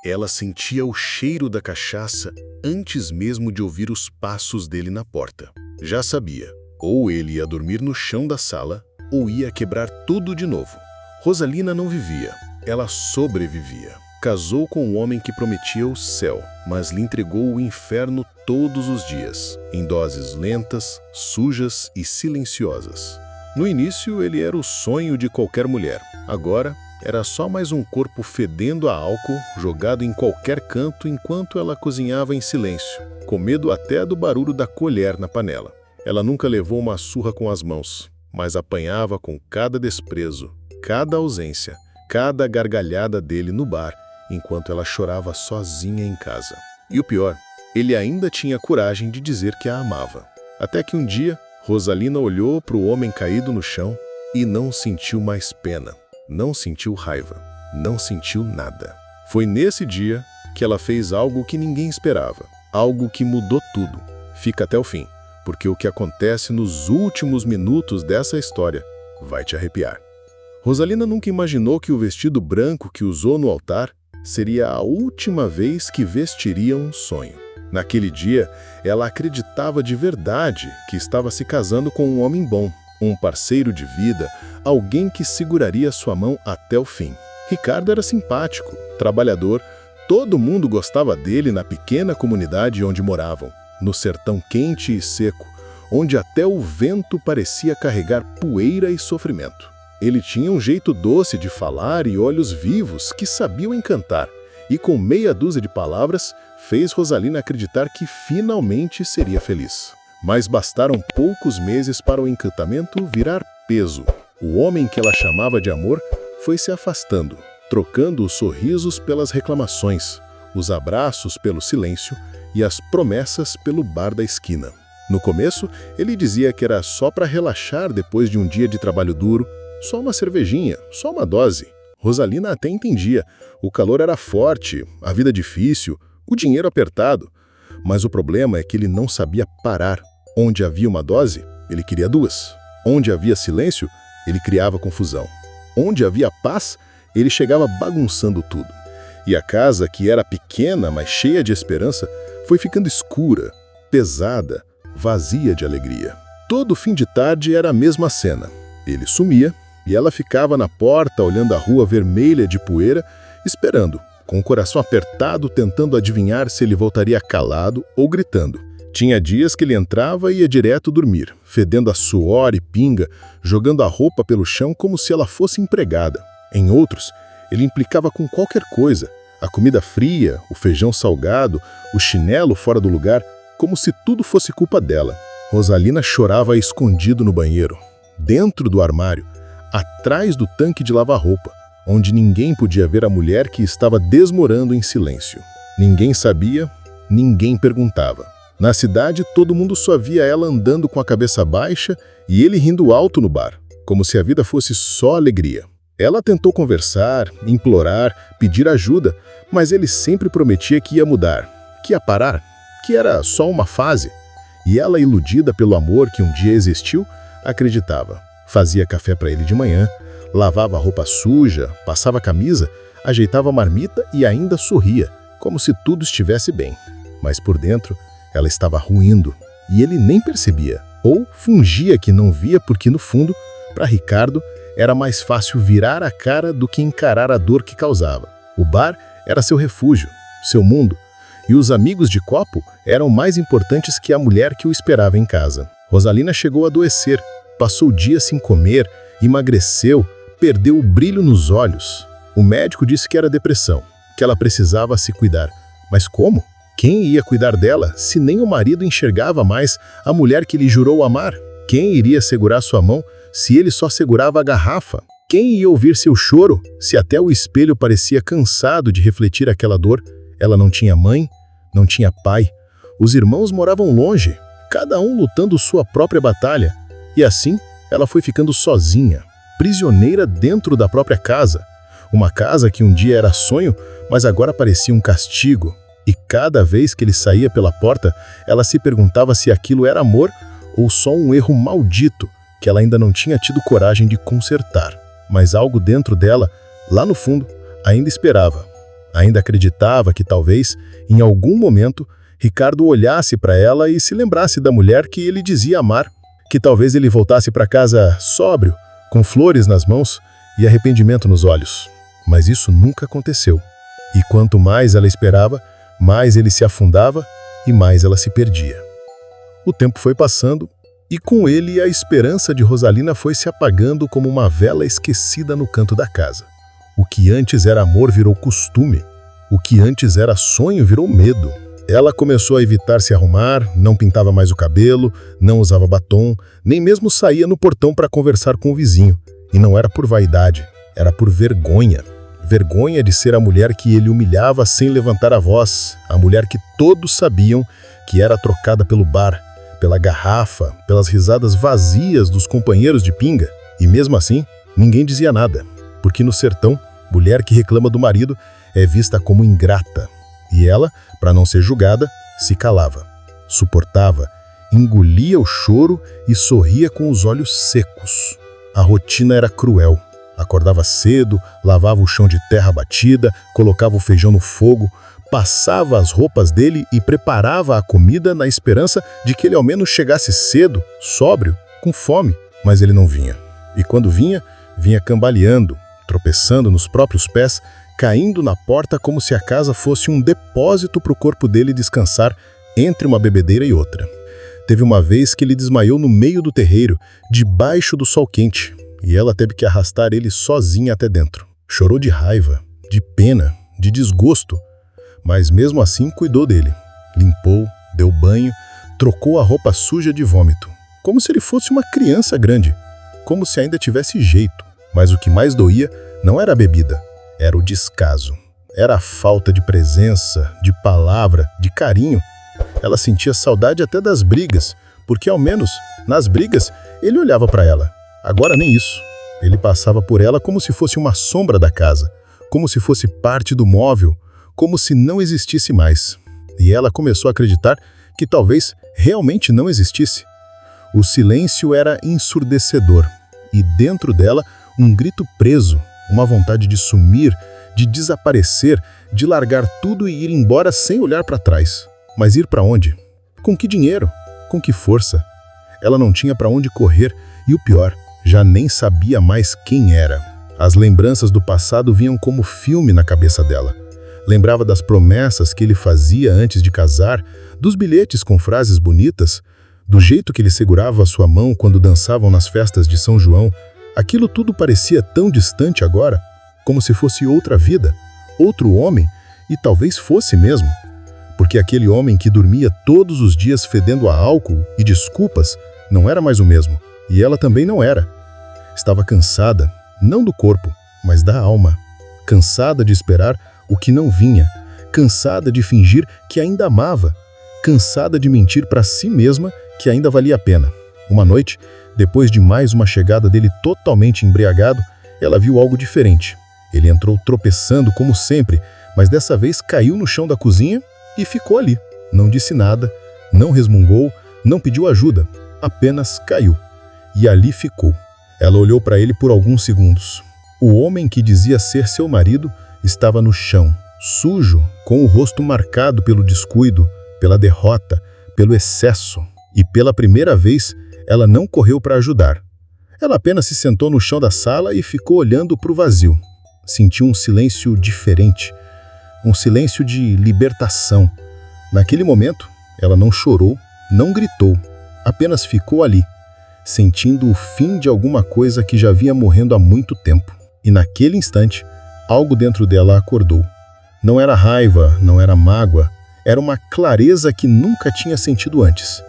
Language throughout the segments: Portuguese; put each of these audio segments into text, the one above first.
Ela sentia o cheiro da cachaça antes mesmo de ouvir os passos dele na porta. Já sabia, ou ele ia dormir no chão da sala, ou ia quebrar tudo de novo. Rosalina não vivia, ela sobrevivia. Casou com um homem que prometia o céu, mas lhe entregou o inferno todos os dias, em doses lentas, sujas e silenciosas. No início, ele era o sonho de qualquer mulher. Agora, era só mais um corpo fedendo a álcool, jogado em qualquer canto enquanto ela cozinhava em silêncio, com medo até do barulho da colher na panela. Ela nunca levou uma surra com as mãos, mas apanhava com cada desprezo, cada ausência, cada gargalhada dele no bar, enquanto ela chorava sozinha em casa. E o pior, ele ainda tinha coragem de dizer que a amava. Até que um dia, Rosalina olhou para o homem caído no chão e não sentiu mais pena. Não sentiu raiva, não sentiu nada. Foi nesse dia que ela fez algo que ninguém esperava, algo que mudou tudo. Fica até o fim, porque o que acontece nos últimos minutos dessa história vai te arrepiar. Rosalina nunca imaginou que o vestido branco que usou no altar seria a última vez que vestiria um sonho. Naquele dia, ela acreditava de verdade que estava se casando com um homem bom, um parceiro de vida, alguém que seguraria sua mão até o fim. Ricardo era simpático, trabalhador, todo mundo gostava dele na pequena comunidade onde moravam, no sertão quente e seco, onde até o vento parecia carregar poeira e sofrimento. Ele tinha um jeito doce de falar e olhos vivos que sabiam encantar, e com meia dúzia de palavras, fez Rosalina acreditar que finalmente seria feliz. Mas bastaram poucos meses para o encantamento virar peso. O homem que ela chamava de amor foi se afastando, trocando os sorrisos pelas reclamações, os abraços pelo silêncio e as promessas pelo bar da esquina. No começo, ele dizia que era só para relaxar depois de um dia de trabalho duro, só uma cervejinha, só uma dose. Rosalina até entendia. O calor era forte, a vida difícil, o dinheiro apertado. Mas o problema é que ele não sabia parar. Onde havia uma dose, ele queria duas. Onde havia silêncio, ele criava confusão. Onde havia paz, ele chegava bagunçando tudo. E a casa, que era pequena, mas cheia de esperança, foi ficando escura, pesada, vazia de alegria. Todo fim de tarde era a mesma cena. Ele sumia e ela ficava na porta olhando a rua vermelha de poeira, esperando, com o coração apertado, tentando adivinhar se ele voltaria calado ou gritando. Tinha dias que ele entrava e ia direto dormir, fedendo a suor e pinga, jogando a roupa pelo chão como se ela fosse empregada. Em outros, ele implicava com qualquer coisa, a comida fria, o feijão salgado, o chinelo fora do lugar, como se tudo fosse culpa dela. Rosalina chorava escondido no banheiro, dentro do armário, atrás do tanque de lavar roupa, onde ninguém podia ver a mulher que estava desmorando em silêncio. Ninguém sabia, ninguém perguntava. Na cidade, todo mundo só via ela andando com a cabeça baixa e ele rindo alto no bar, como se a vida fosse só alegria. Ela tentou conversar, implorar, pedir ajuda, mas ele sempre prometia que ia mudar, que ia parar, que era só uma fase. E ela, iludida pelo amor que um dia existiu, acreditava. Fazia café para ele de manhã, lavava a roupa suja, passava a camisa, ajeitava a marmita e ainda sorria, como se tudo estivesse bem. Mas por dentro, ela estava ruindo, e ele nem percebia, ou fingia que não via porque, no fundo, para Ricardo, era mais fácil virar a cara do que encarar a dor que causava. O bar era seu refúgio, seu mundo, e os amigos de copo eram mais importantes que a mulher que o esperava em casa. Rosalina chegou a adoecer, passou o dia sem comer, emagreceu, perdeu o brilho nos olhos. O médico disse que era depressão, que ela precisava se cuidar. Mas como? Quem ia cuidar dela se nem o marido enxergava mais a mulher que lhe jurou amar? Quem iria segurar sua mão se ele só segurava a garrafa? Quem ia ouvir seu choro se até o espelho parecia cansado de refletir aquela dor? Ela não tinha mãe, não tinha pai. Os irmãos moravam longe, cada um lutando sua própria batalha. E assim, ela foi ficando sozinha, prisioneira dentro da própria casa. Uma casa que um dia era sonho, mas agora parecia um castigo. E cada vez que ele saía pela porta, ela se perguntava se aquilo era amor ou só um erro maldito que ela ainda não tinha tido coragem de consertar. Mas algo dentro dela, lá no fundo, ainda esperava. Ainda acreditava que talvez, em algum momento, Ricardo olhasse para ela e se lembrasse da mulher que ele dizia amar, que talvez ele voltasse para casa sóbrio, com flores nas mãos e arrependimento nos olhos. Mas isso nunca aconteceu. E quanto mais ela esperava, mais ele se afundava e mais ela se perdia. O tempo foi passando e com ele a esperança de Rosalina foi se apagando como uma vela esquecida no canto da casa. O que antes era amor virou costume. O que antes era sonho virou medo. Ela começou a evitar se arrumar, não pintava mais o cabelo, não usava batom, nem mesmo saía no portão para conversar com o vizinho. E não era por vaidade, era por vergonha. Vergonha de ser a mulher que ele humilhava sem levantar a voz, a mulher que todos sabiam que era trocada pelo bar, pela garrafa, pelas risadas vazias dos companheiros de pinga. E mesmo assim, ninguém dizia nada, porque no sertão, mulher que reclama do marido é vista como ingrata. E ela, para não ser julgada, se calava, suportava, engolia o choro e sorria com os olhos secos. A rotina era cruel. Acordava cedo, lavava o chão de terra batida, colocava o feijão no fogo, passava as roupas dele e preparava a comida na esperança de que ele ao menos chegasse cedo, sóbrio, com fome. Mas ele não vinha. E quando vinha, vinha cambaleando, tropeçando nos próprios pés, caindo na porta como se a casa fosse um depósito para o corpo dele descansar entre uma bebedeira e outra. Teve uma vez que ele desmaiou no meio do terreiro, debaixo do sol quente, e ela teve que arrastar ele sozinha até dentro. Chorou de raiva, de pena, de desgosto, mas mesmo assim cuidou dele. Limpou, deu banho, trocou a roupa suja de vômito, como se ele fosse uma criança grande, como se ainda tivesse jeito. Mas o que mais doía não era a bebida, era o descaso. Era a falta de presença, de palavra, de carinho. Ela sentia saudade até das brigas, porque ao menos, nas brigas, ele olhava para ela. Agora nem isso. Ele passava por ela como se fosse uma sombra da casa, como se fosse parte do móvel, como se não existisse mais. E ela começou a acreditar que talvez realmente não existisse. O silêncio era ensurdecedor, e dentro dela um grito preso, uma vontade de sumir, de desaparecer, de largar tudo e ir embora sem olhar para trás. Mas ir para onde? Com que dinheiro? Com que força? Ela não tinha para onde correr e o pior, já nem sabia mais quem era. As lembranças do passado vinham como filme na cabeça dela. Lembrava das promessas que ele fazia antes de casar, dos bilhetes com frases bonitas, do jeito que ele segurava a sua mão quando dançavam nas festas de São João. Aquilo tudo parecia tão distante agora, como se fosse outra vida, outro homem, e talvez fosse mesmo. Porque aquele homem que dormia todos os dias fedendo a álcool e desculpas não era mais o mesmo. E ela também não era. Estava cansada, não do corpo, mas da alma. Cansada de esperar o que não vinha. Cansada de fingir que ainda amava. Cansada de mentir para si mesma que ainda valia a pena. Uma noite, depois de mais uma chegada dele totalmente embriagado, ela viu algo diferente. Ele entrou tropeçando como sempre, mas dessa vez caiu no chão da cozinha e ficou ali. Não disse nada, não resmungou, não pediu ajuda, apenas caiu. E ali ficou. Ela olhou para ele por alguns segundos. O homem que dizia ser seu marido estava no chão, sujo, com o rosto marcado pelo descuido, pela derrota, pelo excesso. E pela primeira vez, ela não correu para ajudar. Ela apenas se sentou no chão da sala e ficou olhando para o vazio. Sentiu um silêncio diferente, um silêncio de libertação. Naquele momento, ela não chorou, não gritou, apenas ficou ali, sentindo o fim de alguma coisa que já vinha morrendo há muito tempo. E naquele instante, algo dentro dela acordou. Não era raiva, não era mágoa, era uma clareza que nunca tinha sentido antes.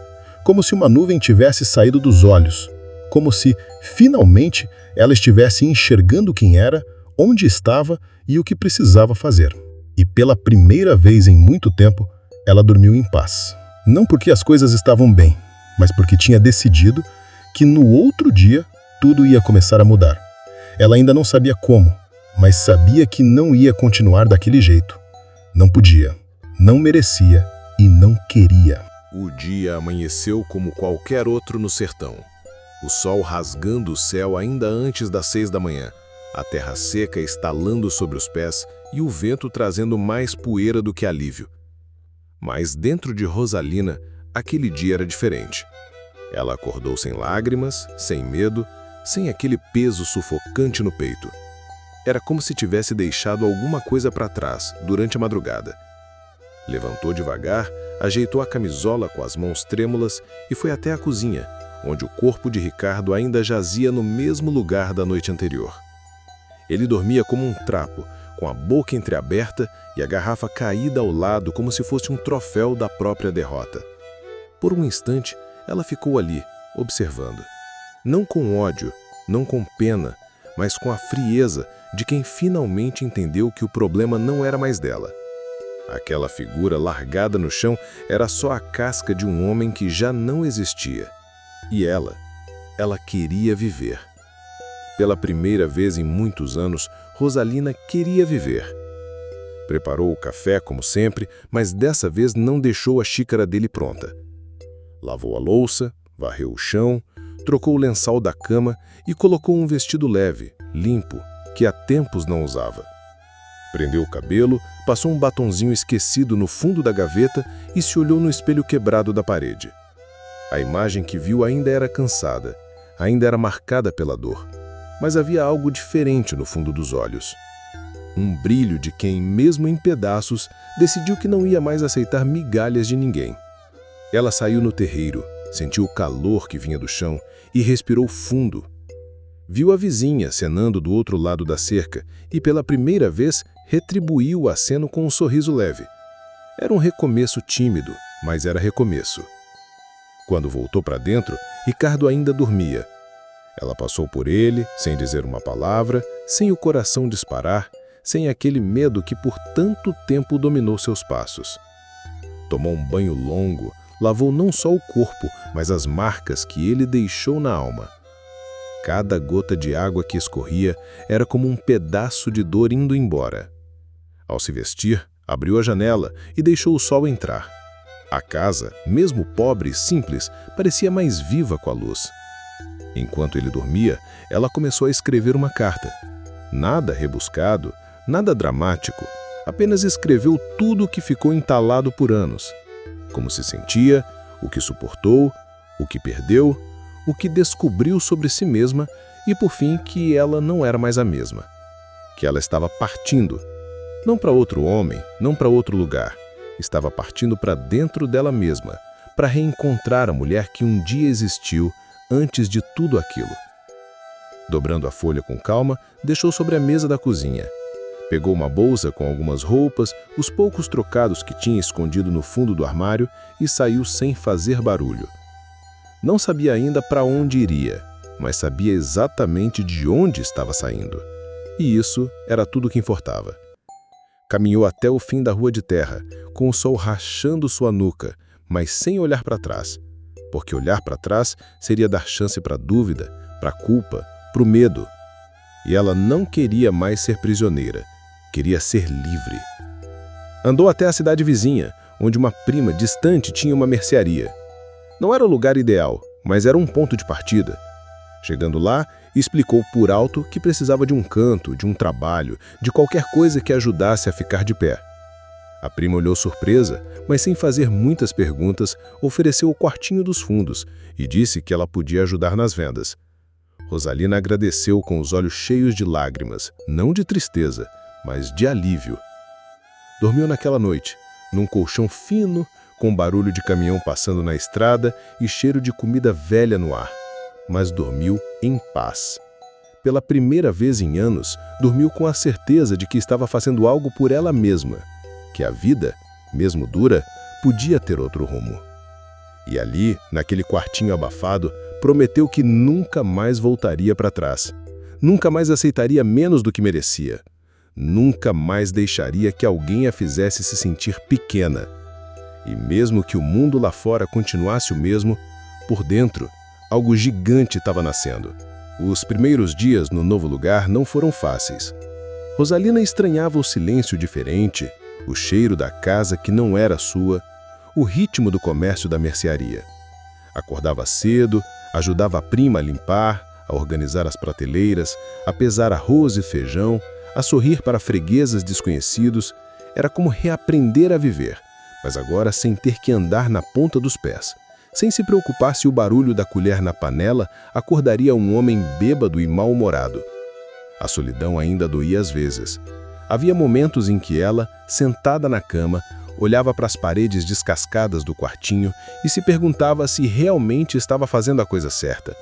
Como se uma nuvem tivesse saído dos olhos, como se, finalmente, ela estivesse enxergando quem era, onde estava e o que precisava fazer. E pela primeira vez em muito tempo, ela dormiu em paz. Não porque as coisas estavam bem, mas porque tinha decidido que no outro dia tudo ia começar a mudar. Ela ainda não sabia como, mas sabia que não ia continuar daquele jeito. Não podia, não merecia e não queria. O dia amanheceu como qualquer outro no sertão. O sol rasgando o céu ainda antes das 6 da manhã, a terra seca estalando sobre os pés e o vento trazendo mais poeira do que alívio. Mas dentro de Rosalina, aquele dia era diferente. Ela acordou sem lágrimas, sem medo, sem aquele peso sufocante no peito. Era como se tivesse deixado alguma coisa para trás durante a madrugada. Levantou devagar, ajeitou a camisola com as mãos trêmulas e foi até a cozinha, onde o corpo de Ricardo ainda jazia no mesmo lugar da noite anterior. Ele dormia como um trapo, com a boca entreaberta e a garrafa caída ao lado como se fosse um troféu da própria derrota. Por um instante, ela ficou ali, observando. Não com ódio, não com pena, mas com a frieza de quem finalmente entendeu que o problema não era mais dela. Aquela figura largada no chão era só a casca de um homem que já não existia. E ela queria viver. Pela primeira vez em muitos anos, Rosalina queria viver. Preparou o café, como sempre, mas dessa vez não deixou a xícara dele pronta. Lavou a louça, varreu o chão, trocou o lençol da cama e colocou um vestido leve, limpo, que há tempos não usava. Prendeu o cabelo, passou um batonzinho esquecido no fundo da gaveta e se olhou no espelho quebrado da parede. A imagem que viu ainda era cansada, ainda era marcada pela dor, mas havia algo diferente no fundo dos olhos. Um brilho de quem, mesmo em pedaços, decidiu que não ia mais aceitar migalhas de ninguém. Ela saiu no terreiro, sentiu o calor que vinha do chão e respirou fundo. Viu a vizinha acenando do outro lado da cerca e, pela primeira vez, retribuiu o aceno com um sorriso leve. Era um recomeço tímido, mas era recomeço. Quando voltou para dentro, Ricardo ainda dormia. Ela passou por ele, sem dizer uma palavra, sem o coração disparar, sem aquele medo que por tanto tempo dominou seus passos. Tomou um banho longo, lavou não só o corpo, mas as marcas que ele deixou na alma. Cada gota de água que escorria era como um pedaço de dor indo embora. Ao se vestir, abriu a janela e deixou o sol entrar. A casa, mesmo pobre e simples, parecia mais viva com a luz. Enquanto ele dormia, ela começou a escrever uma carta. Nada rebuscado, nada dramático, apenas escreveu tudo o que ficou entalado por anos. Como se sentia, o que suportou, o que perdeu, o que descobriu sobre si mesma e, por fim, que ela não era mais a mesma. Que ela estava partindo. Não para outro homem, não para outro lugar. Estava partindo para dentro dela mesma, para reencontrar a mulher que um dia existiu antes de tudo aquilo. Dobrando a folha com calma, deixou sobre a mesa da cozinha. Pegou uma bolsa com algumas roupas, os poucos trocados que tinha escondido no fundo do armário e saiu sem fazer barulho. Não sabia ainda para onde iria, mas sabia exatamente de onde estava saindo. E isso era tudo que importava. Caminhou até o fim da rua de terra, com o sol rachando sua nuca, mas sem olhar para trás. Porque olhar para trás seria dar chance para a dúvida, para a culpa, para o medo. E ela não queria mais ser prisioneira, queria ser livre. Andou até a cidade vizinha, onde uma prima distante tinha uma mercearia. Não era o lugar ideal, mas era um ponto de partida. Chegando lá, explicou por alto que precisava de um canto, de um trabalho, de qualquer coisa que ajudasse a ficar de pé. A prima olhou surpresa, mas sem fazer muitas perguntas, ofereceu o quartinho dos fundos e disse que ela podia ajudar nas vendas. Rosalina agradeceu com os olhos cheios de lágrimas, não de tristeza, mas de alívio. Dormiu naquela noite, num colchão fino, com barulho de caminhão passando na estrada e cheiro de comida velha no ar. Mas dormiu em paz. Pela primeira vez em anos, dormiu com a certeza de que estava fazendo algo por ela mesma, que a vida, mesmo dura, podia ter outro rumo. E ali, naquele quartinho abafado, prometeu que nunca mais voltaria para trás. Nunca mais aceitaria menos do que merecia. Nunca mais deixaria que alguém a fizesse se sentir pequena. E mesmo que o mundo lá fora continuasse o mesmo, por dentro, algo gigante estava nascendo. Os primeiros dias no novo lugar não foram fáceis. Rosalina estranhava o silêncio diferente, o cheiro da casa que não era sua, o ritmo do comércio da mercearia. Acordava cedo, ajudava a prima a limpar, a organizar as prateleiras, a pesar arroz e feijão, a sorrir para freguesas desconhecidos. Era como reaprender a viver, mas agora sem ter que andar na ponta dos pés, sem se preocupar se o barulho da colher na panela acordaria um homem bêbado e mal-humorado. A solidão ainda doía às vezes. Havia momentos em que ela, sentada na cama, olhava para as paredes descascadas do quartinho e se perguntava se realmente estava fazendo a coisa certa.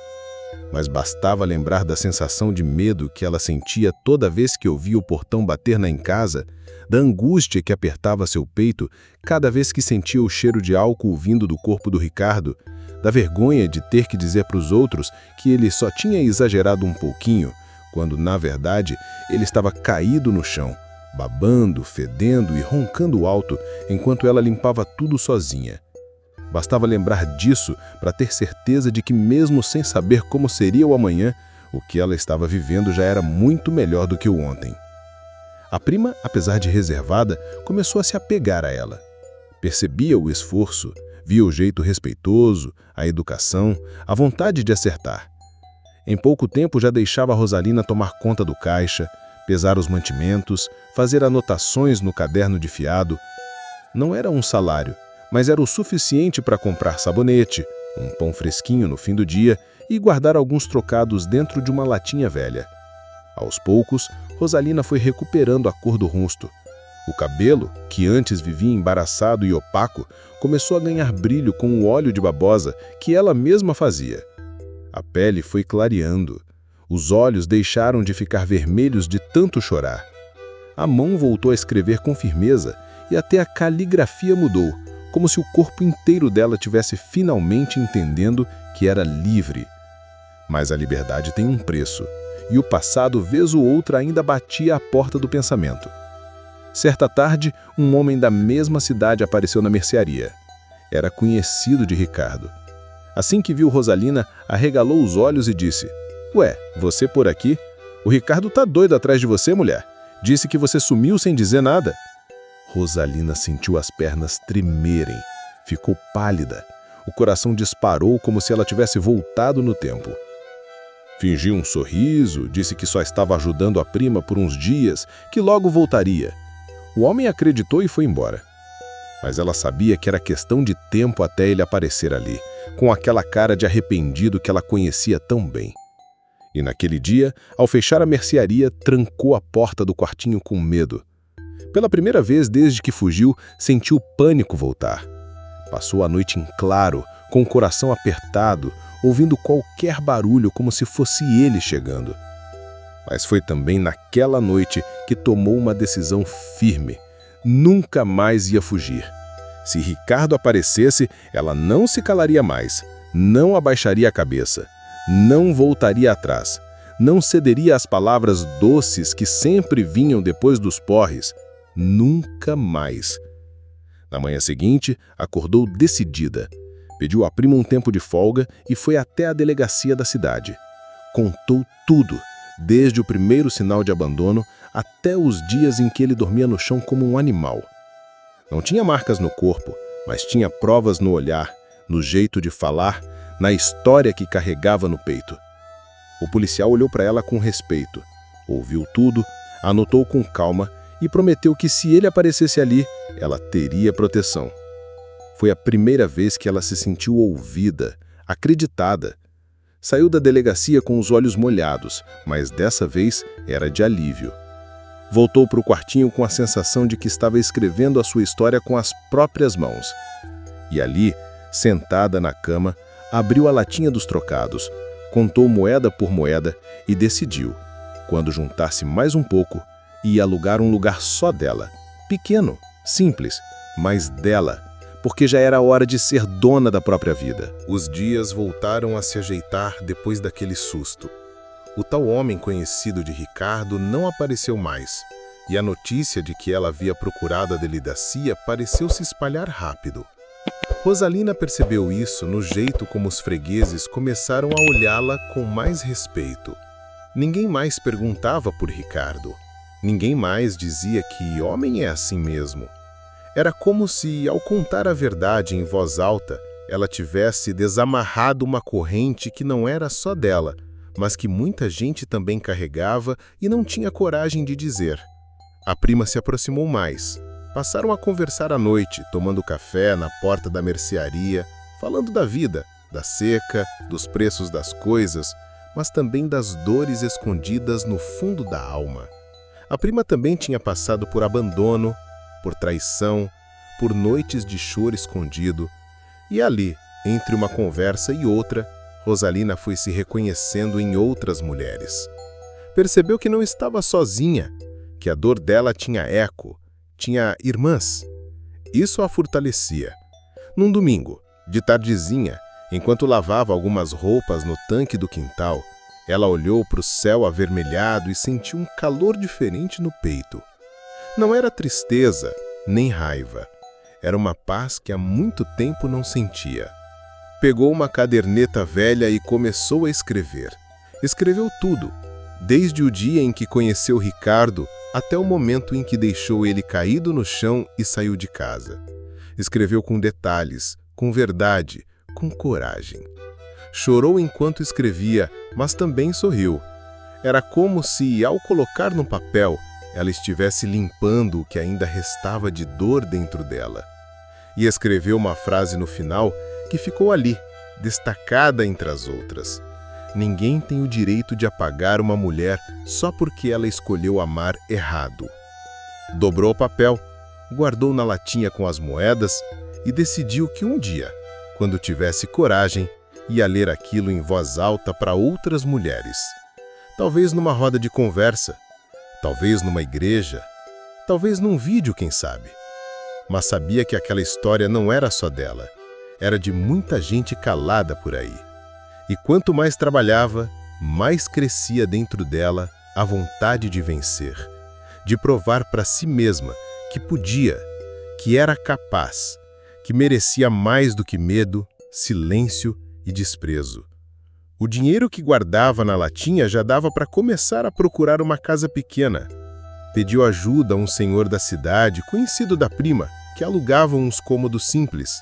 Mas bastava lembrar da sensação de medo que ela sentia toda vez que ouvia o portão bater em casa, da angústia que apertava seu peito cada vez que sentia o cheiro de álcool vindo do corpo do Ricardo, da vergonha de ter que dizer para os outros que ele só tinha exagerado um pouquinho, quando, na verdade, ele estava caído no chão, babando, fedendo e roncando alto, enquanto ela limpava tudo sozinha. Bastava lembrar disso para ter certeza de que, mesmo sem saber como seria o amanhã, o que ela estava vivendo já era muito melhor do que o ontem. A prima, apesar de reservada, começou a se apegar a ela. Percebia o esforço, via o jeito respeitoso, a educação, a vontade de acertar. Em pouco tempo já deixava a Rosalina tomar conta do caixa, pesar os mantimentos, fazer anotações no caderno de fiado. Não era um salário, mas era o suficiente para comprar sabonete, um pão fresquinho no fim do dia e guardar alguns trocados dentro de uma latinha velha. Aos poucos, Rosalina foi recuperando a cor do rosto. O cabelo, que antes vivia embaraçado e opaco, começou a ganhar brilho com o óleo de babosa que ela mesma fazia. A pele foi clareando. Os olhos deixaram de ficar vermelhos de tanto chorar. A mão voltou a escrever com firmeza e até a caligrafia mudou, como se o corpo inteiro dela tivesse finalmente entendendo que era livre. Mas a liberdade tem um preço, e o passado, vez ou outra, ainda batia à porta do pensamento. Certa tarde, um homem da mesma cidade apareceu na mercearia. Era conhecido de Ricardo. Assim que viu Rosalina, arregalou os olhos e disse: "Ué, você por aqui? O Ricardo tá doido atrás de você, mulher. Disse que você sumiu sem dizer nada." Rosalina sentiu as pernas tremerem. Ficou pálida. O coração disparou como se ela tivesse voltado no tempo. Fingiu um sorriso, disse que só estava ajudando a prima por uns dias, que logo voltaria. O homem acreditou e foi embora. Mas ela sabia que era questão de tempo até ele aparecer ali, com aquela cara de arrependido que ela conhecia tão bem. E naquele dia, ao fechar a mercearia, trancou a porta do quartinho com medo. Pela primeira vez desde que fugiu, sentiu o pânico voltar. Passou a noite em claro, com o coração apertado, ouvindo qualquer barulho como se fosse ele chegando. Mas foi também naquela noite que tomou uma decisão firme. Nunca mais ia fugir. Se Ricardo aparecesse, ela não se calaria mais, não abaixaria a cabeça, não voltaria atrás, não cederia às palavras doces que sempre vinham depois dos porres. Nunca mais. Na manhã seguinte, acordou decidida. Pediu à prima um tempo de folga e foi até a delegacia da cidade. Contou tudo, desde o primeiro sinal de abandono até os dias em que ele dormia no chão como um animal. Não tinha marcas no corpo, mas tinha provas no olhar, no jeito de falar, na história que carregava no peito. O policial olhou para ela com respeito, ouviu tudo, anotou com calma e prometeu que se ele aparecesse ali, ela teria proteção. Foi a primeira vez que ela se sentiu ouvida, acreditada. Saiu da delegacia com os olhos molhados, mas dessa vez era de alívio. Voltou para o quartinho com a sensação de que estava escrevendo a sua história com as próprias mãos. E ali, sentada na cama, abriu a latinha dos trocados, contou moeda por moeda e decidiu, quando juntasse mais um pouco, ia alugar um lugar só dela. Pequeno, simples, mas dela, porque já era hora de ser dona da própria vida. Os dias voltaram a se ajeitar depois daquele susto. O tal homem conhecido de Ricardo não apareceu mais, e a notícia de que ela havia procurado a delegacia pareceu se espalhar rápido. Rosalina percebeu isso no jeito como os fregueses começaram a olhá-la com mais respeito. Ninguém mais perguntava por Ricardo. Ninguém mais dizia que homem é assim mesmo. Era como se, ao contar a verdade em voz alta, ela tivesse desamarrado uma corrente que não era só dela, mas que muita gente também carregava e não tinha coragem de dizer. A prima se aproximou mais. Passaram a conversar à noite, tomando café na porta da mercearia, falando da vida, da seca, dos preços das coisas, mas também das dores escondidas no fundo da alma. A prima também tinha passado por abandono, por traição, por noites de choro escondido, e ali, entre uma conversa e outra, Rosalina foi se reconhecendo em outras mulheres. Percebeu que não estava sozinha, que a dor dela tinha eco, tinha irmãs. Isso a fortalecia. Num domingo, de tardezinha, enquanto lavava algumas roupas no tanque do quintal, ela olhou para o céu avermelhado e sentiu um calor diferente no peito. Não era tristeza, nem raiva. Era uma paz que há muito tempo não sentia. Pegou uma caderneta velha e começou a escrever. Escreveu tudo, desde o dia em que conheceu Ricardo até o momento em que deixou ele caído no chão e saiu de casa. Escreveu com detalhes, com verdade, com coragem. Chorou enquanto escrevia, mas também sorriu. Era como se, ao colocar no papel, ela estivesse limpando o que ainda restava de dor dentro dela. E escreveu uma frase no final que ficou ali, destacada entre as outras. Ninguém tem o direito de apagar uma mulher só porque ela escolheu amar errado. Dobrou o papel, guardou na latinha com as moedas e decidiu que um dia, quando tivesse coragem, ia ler aquilo em voz alta para outras mulheres. Talvez numa roda de conversa, talvez numa igreja, talvez num vídeo, quem sabe. Mas sabia que aquela história não era só dela, era de muita gente calada por aí. E quanto mais trabalhava, mais crescia dentro dela a vontade de vencer, de provar para si mesma que podia, que era capaz, que merecia mais do que medo, silêncio e desprezo. O dinheiro que guardava na latinha já dava para começar a procurar uma casa pequena. Pediu ajuda a um senhor da cidade, conhecido da prima, que alugava uns cômodos simples,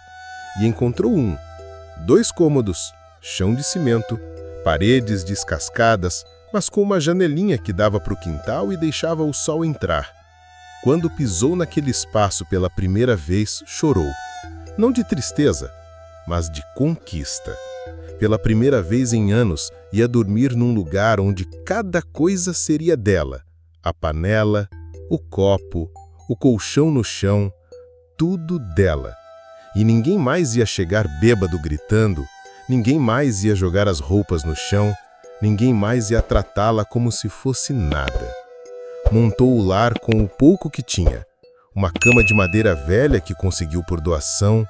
e encontrou um. 2 cômodos, chão de cimento, paredes descascadas, mas com uma janelinha que dava para o quintal e deixava o sol entrar. Quando pisou naquele espaço pela primeira vez, chorou. Não de tristeza, mas de conquista. Pela primeira vez em anos, ia dormir num lugar onde cada coisa seria dela. A panela, o copo, o colchão no chão, tudo dela. E ninguém mais ia chegar bêbado gritando, ninguém mais ia jogar as roupas no chão, ninguém mais ia tratá-la como se fosse nada. Montou o lar com o pouco que tinha. Uma cama de madeira velha que conseguiu por doação,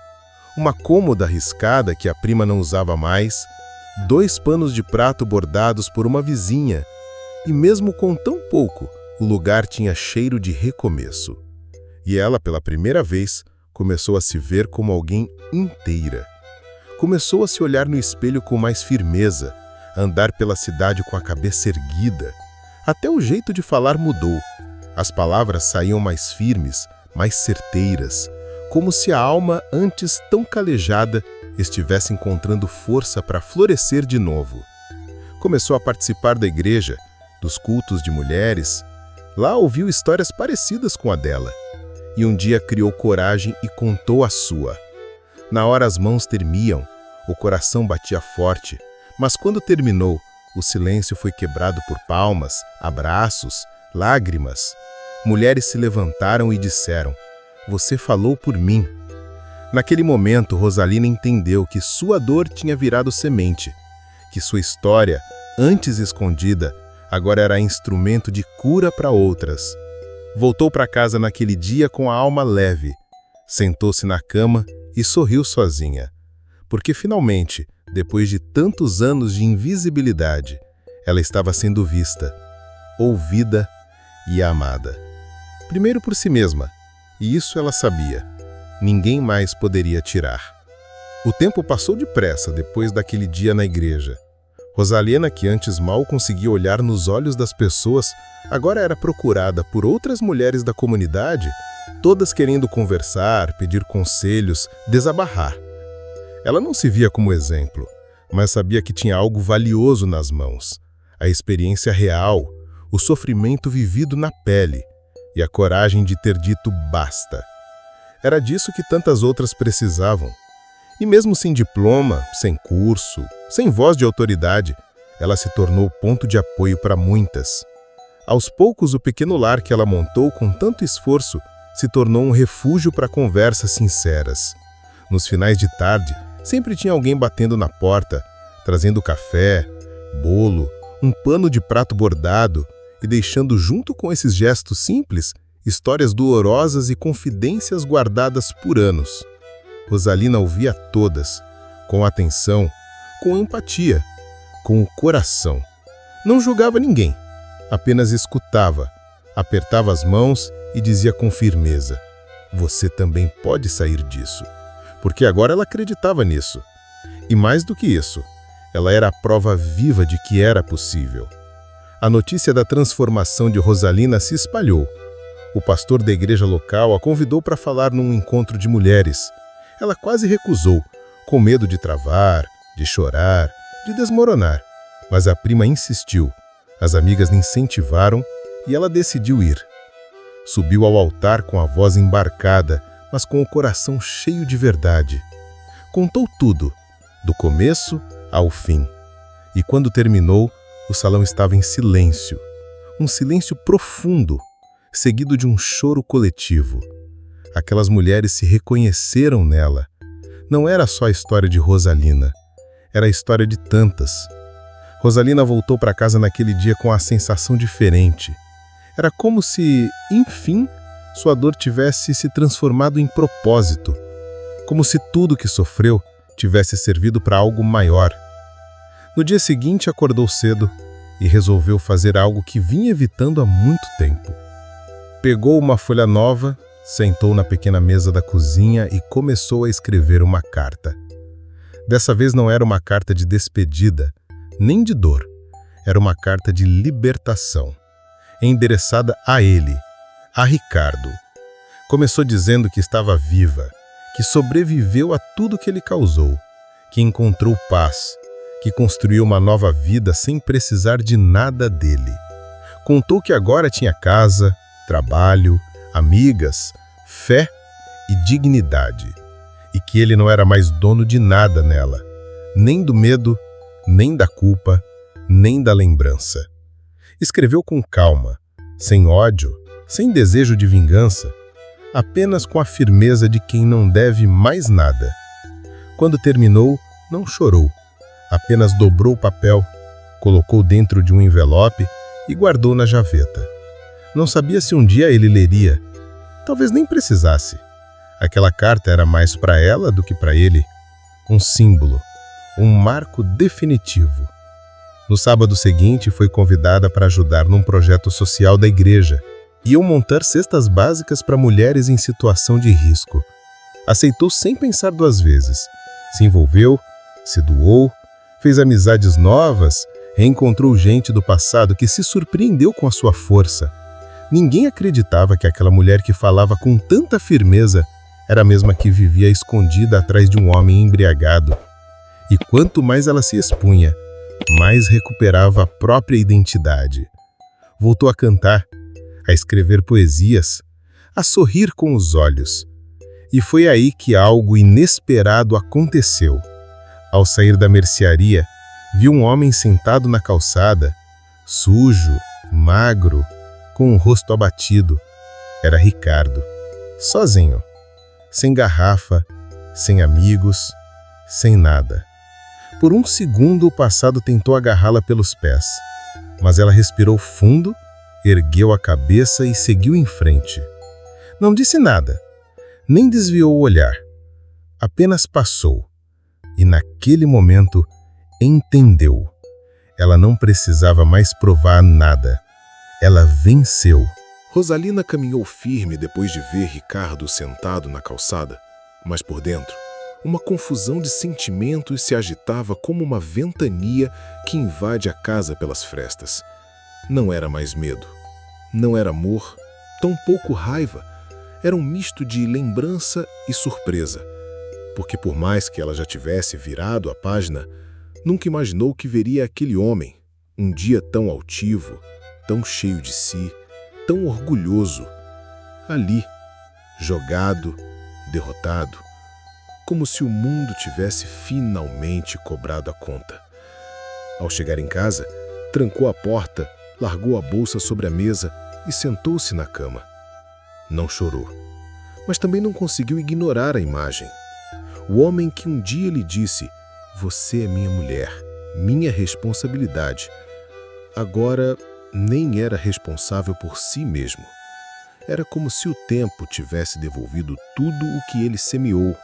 uma cômoda riscada que a prima não usava mais, 2 panos de prato bordados por uma vizinha, e mesmo com tão pouco, o lugar tinha cheiro de recomeço. E ela, pela primeira vez, começou a se ver como alguém inteira. Começou a se olhar no espelho com mais firmeza, a andar pela cidade com a cabeça erguida. Até o jeito de falar mudou. As palavras saíam mais firmes, mais certeiras, como se a alma, antes tão calejada, estivesse encontrando força para florescer de novo. Começou a participar da igreja, dos cultos de mulheres. Lá ouviu histórias parecidas com a dela. E um dia criou coragem e contou a sua. Na hora as mãos tremiam, o coração batia forte, mas quando terminou, o silêncio foi quebrado por palmas, abraços, lágrimas. Mulheres se levantaram e disseram: "Você falou por mim." Naquele momento, Rosalina entendeu que sua dor tinha virado semente, que sua história, antes escondida, agora era instrumento de cura para outras. Voltou para casa naquele dia com a alma leve, sentou-se na cama e sorriu sozinha, porque finalmente, depois de tantos anos de invisibilidade, ela estava sendo vista, ouvida e amada. Primeiro por si mesma, e isso ela sabia. Ninguém mais poderia tirar. O tempo passou depressa depois daquele dia na igreja. Rosalina, que antes mal conseguia olhar nos olhos das pessoas, agora era procurada por outras mulheres da comunidade, todas querendo conversar, pedir conselhos, desabarrar. Ela não se via como exemplo, mas sabia que tinha algo valioso nas mãos, a experiência real, o sofrimento vivido na pele e a coragem de ter dito basta. Era disso que tantas outras precisavam. E mesmo sem diploma, sem curso, sem voz de autoridade, ela se tornou ponto de apoio para muitas. Aos poucos, o pequeno lar que ela montou com tanto esforço se tornou um refúgio para conversas sinceras. Nos finais de tarde, sempre tinha alguém batendo na porta, trazendo café, bolo, um pano de prato bordado e deixando junto com esses gestos simples histórias dolorosas e confidências guardadas por anos. Rosalina ouvia todas, com atenção, com empatia, com o coração. Não julgava ninguém, apenas escutava, apertava as mãos e dizia com firmeza: "Você também pode sair disso." Porque agora ela acreditava nisso. E mais do que isso, ela era a prova viva de que era possível. A notícia da transformação de Rosalina se espalhou. O pastor da igreja local a convidou para falar num encontro de mulheres. Ela quase recusou, com medo de travar, de chorar, de desmoronar. Mas a prima insistiu, as amigas lhe incentivaram e ela decidiu ir. Subiu ao altar com a voz embarcada, mas com o coração cheio de verdade. Contou tudo, do começo ao fim. E quando terminou, o salão estava em silêncio. Um silêncio profundo, seguido de um choro coletivo. Aquelas mulheres se reconheceram nela. Não era só a história de Rosalina, era a história de tantas. Rosalina voltou para casa naquele dia com a sensação diferente. Era como se, enfim, sua dor tivesse se transformado em propósito. Como se tudo que sofreu tivesse servido para algo maior. No dia seguinte, acordou cedo e resolveu fazer algo que vinha evitando há muito tempo. Pegou uma folha nova, sentou na pequena mesa da cozinha e começou a escrever uma carta. Dessa vez não era uma carta de despedida, nem de dor. Era uma carta de libertação, endereçada a ele, a Ricardo. Começou dizendo que estava viva, que sobreviveu a tudo que ele causou, que encontrou paz, que construiu uma nova vida sem precisar de nada dele. Contou que agora tinha casa, trabalho, amigas, fé e dignidade, e que ele não era mais dono de nada nela, nem do medo, nem da culpa, nem da lembrança. Escreveu com calma, sem ódio, sem desejo de vingança, apenas com a firmeza de quem não deve mais nada. Quando terminou, não chorou, apenas dobrou o papel, colocou dentro de um envelope e guardou na gaveta. Não sabia se um dia ele leria. Talvez nem precisasse. Aquela carta era mais para ela do que para ele. Um símbolo, um marco definitivo. No sábado seguinte, foi convidada para ajudar num projeto social da igreja. Iam montar cestas básicas para mulheres em situação de risco. Aceitou sem pensar duas vezes. Se envolveu, se doou, fez amizades novas, reencontrou gente do passado que se surpreendeu com a sua força. Ninguém acreditava que aquela mulher que falava com tanta firmeza era a mesma que vivia escondida atrás de um homem embriagado. E quanto mais ela se expunha, mais recuperava a própria identidade. Voltou a cantar, a escrever poesias, a sorrir com os olhos. E foi aí que algo inesperado aconteceu. Ao sair da mercearia, viu um homem sentado na calçada, sujo, magro, com o rosto abatido. Era Ricardo, sozinho, sem garrafa, sem amigos, sem nada. Por um segundo o passado tentou agarrá-la pelos pés, mas ela respirou fundo, ergueu a cabeça e seguiu em frente. Não disse nada, nem desviou o olhar. Apenas passou. E naquele momento, entendeu. Ela não precisava mais provar nada. Ela venceu. Rosalina caminhou firme depois de ver Ricardo sentado na calçada, mas por dentro, uma confusão de sentimentos se agitava como uma ventania que invade a casa pelas frestas. Não era mais medo, não era amor, tampouco raiva. Era um misto de lembrança e surpresa, porque por mais que ela já tivesse virado a página, nunca imaginou que veria aquele homem, Um dia tão altivo, tão cheio de si, tão orgulhoso. Ali, jogado, derrotado, como se o mundo tivesse finalmente cobrado a conta. Ao chegar em casa, trancou a porta, largou a bolsa sobre a mesa e sentou-se na cama. Não chorou, mas também não conseguiu ignorar a imagem. O homem que um dia lhe disse: "Você é minha mulher, minha responsabilidade", agora nem era responsável por si mesmo. Era como se o tempo tivesse devolvido tudo o que ele semeou: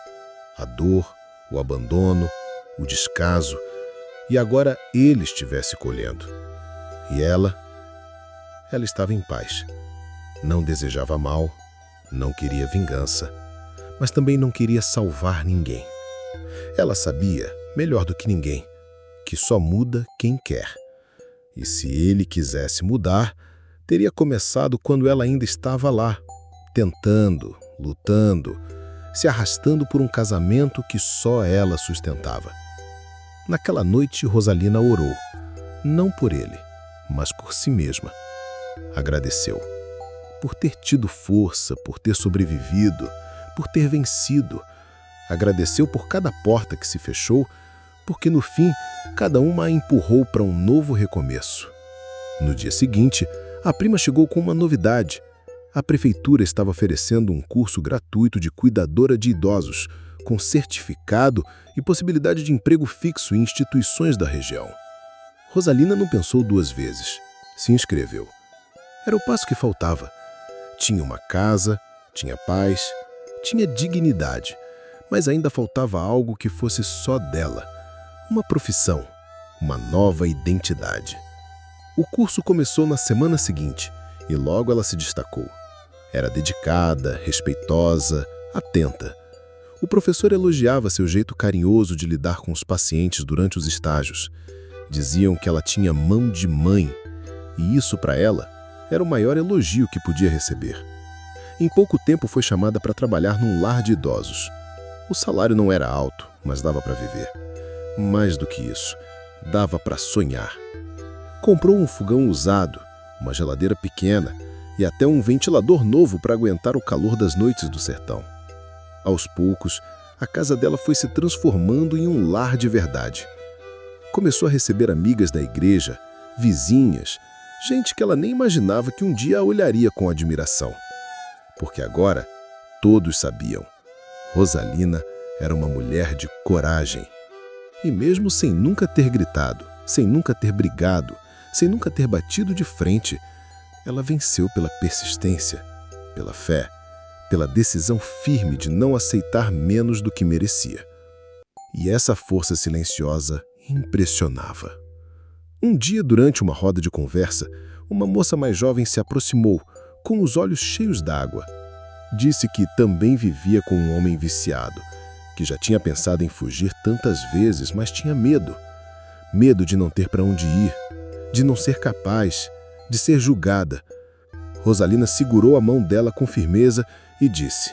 a dor, o abandono, o descaso, e agora ele estivesse colhendo. E ela estava em paz. Não desejava mal, não queria vingança, mas também não queria salvar ninguém. Ela sabia, melhor do que ninguém, que só muda quem quer. E se ele quisesse mudar, teria começado quando ela ainda estava lá, tentando, lutando, se arrastando por um casamento que só ela sustentava. Naquela noite, Rosalina orou, não por ele, mas por si mesma. Agradeceu por ter tido força, por ter sobrevivido, por ter vencido. Agradeceu por cada porta que se fechou, porque no fim, cada uma a empurrou para um novo recomeço. No dia seguinte, a prima chegou com uma novidade. A prefeitura estava oferecendo um curso gratuito de cuidadora de idosos, com certificado e possibilidade de emprego fixo em instituições da região. Rosalina não pensou duas vezes. Se inscreveu. Era o passo que faltava. Tinha uma casa, tinha paz, tinha dignidade, mas ainda faltava algo que fosse só dela. Uma profissão, uma nova identidade. O curso começou na semana seguinte e logo ela se destacou. Era dedicada, respeitosa, atenta. O professor elogiava seu jeito carinhoso de lidar com os pacientes durante os estágios. Diziam que ela tinha mão de mãe, e isso para ela era o maior elogio que podia receber. Em pouco tempo foi chamada para trabalhar num lar de idosos. O salário não era alto, mas dava para viver. Mais do que isso, dava para sonhar. Comprou um fogão usado, uma geladeira pequena e até um ventilador novo para aguentar o calor das noites do sertão. Aos poucos, a casa dela foi se transformando em um lar de verdade. Começou a receber amigas da igreja, vizinhas, gente que ela nem imaginava que um dia a olharia com admiração. Porque agora todos sabiam. Rosalina era uma mulher de coragem. E mesmo sem nunca ter gritado, sem nunca ter brigado, sem nunca ter batido de frente, ela venceu pela persistência, pela fé, pela decisão firme de não aceitar menos do que merecia. E essa força silenciosa impressionava. Um dia, durante uma roda de conversa, uma moça mais jovem se aproximou, com os olhos cheios d'água. Disse que também vivia com um homem viciado, que já tinha pensado em fugir tantas vezes, mas tinha medo. Medo de não ter para onde ir, de não ser capaz, de ser julgada. Rosalina segurou a mão dela com firmeza e disse: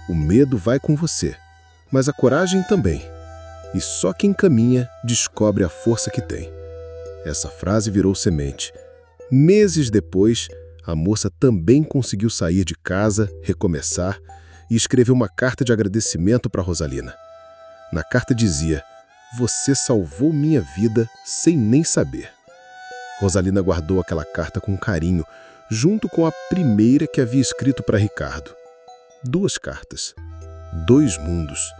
"O medo vai com você, mas a coragem também. E só quem caminha descobre a força que tem." Essa frase virou semente. Meses depois, a moça também conseguiu sair de casa, recomeçar e escreveu uma carta de agradecimento para Rosalina. Na carta dizia: "Você salvou minha vida sem nem saber." Rosalina guardou aquela carta com carinho, junto com a primeira que havia escrito para Ricardo. 2 cartas, 2 mundos,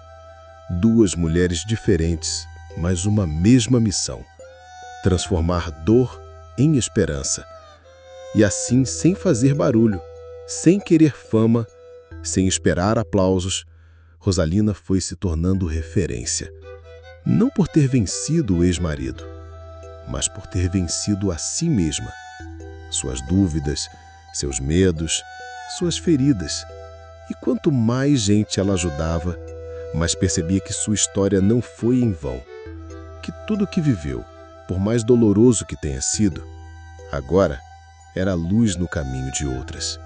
2 mulheres diferentes, mas uma mesma missão: transformar dor em esperança. E assim, sem fazer barulho, sem querer fama, sem esperar aplausos, Rosalina foi se tornando referência. Não por ter vencido o ex-marido, mas por ter vencido a si mesma. Suas dúvidas, seus medos, suas feridas. E quanto mais gente ela ajudava, mais percebia que sua história não foi em vão. Que tudo o que viveu, por mais doloroso que tenha sido, agora era luz no caminho de outras.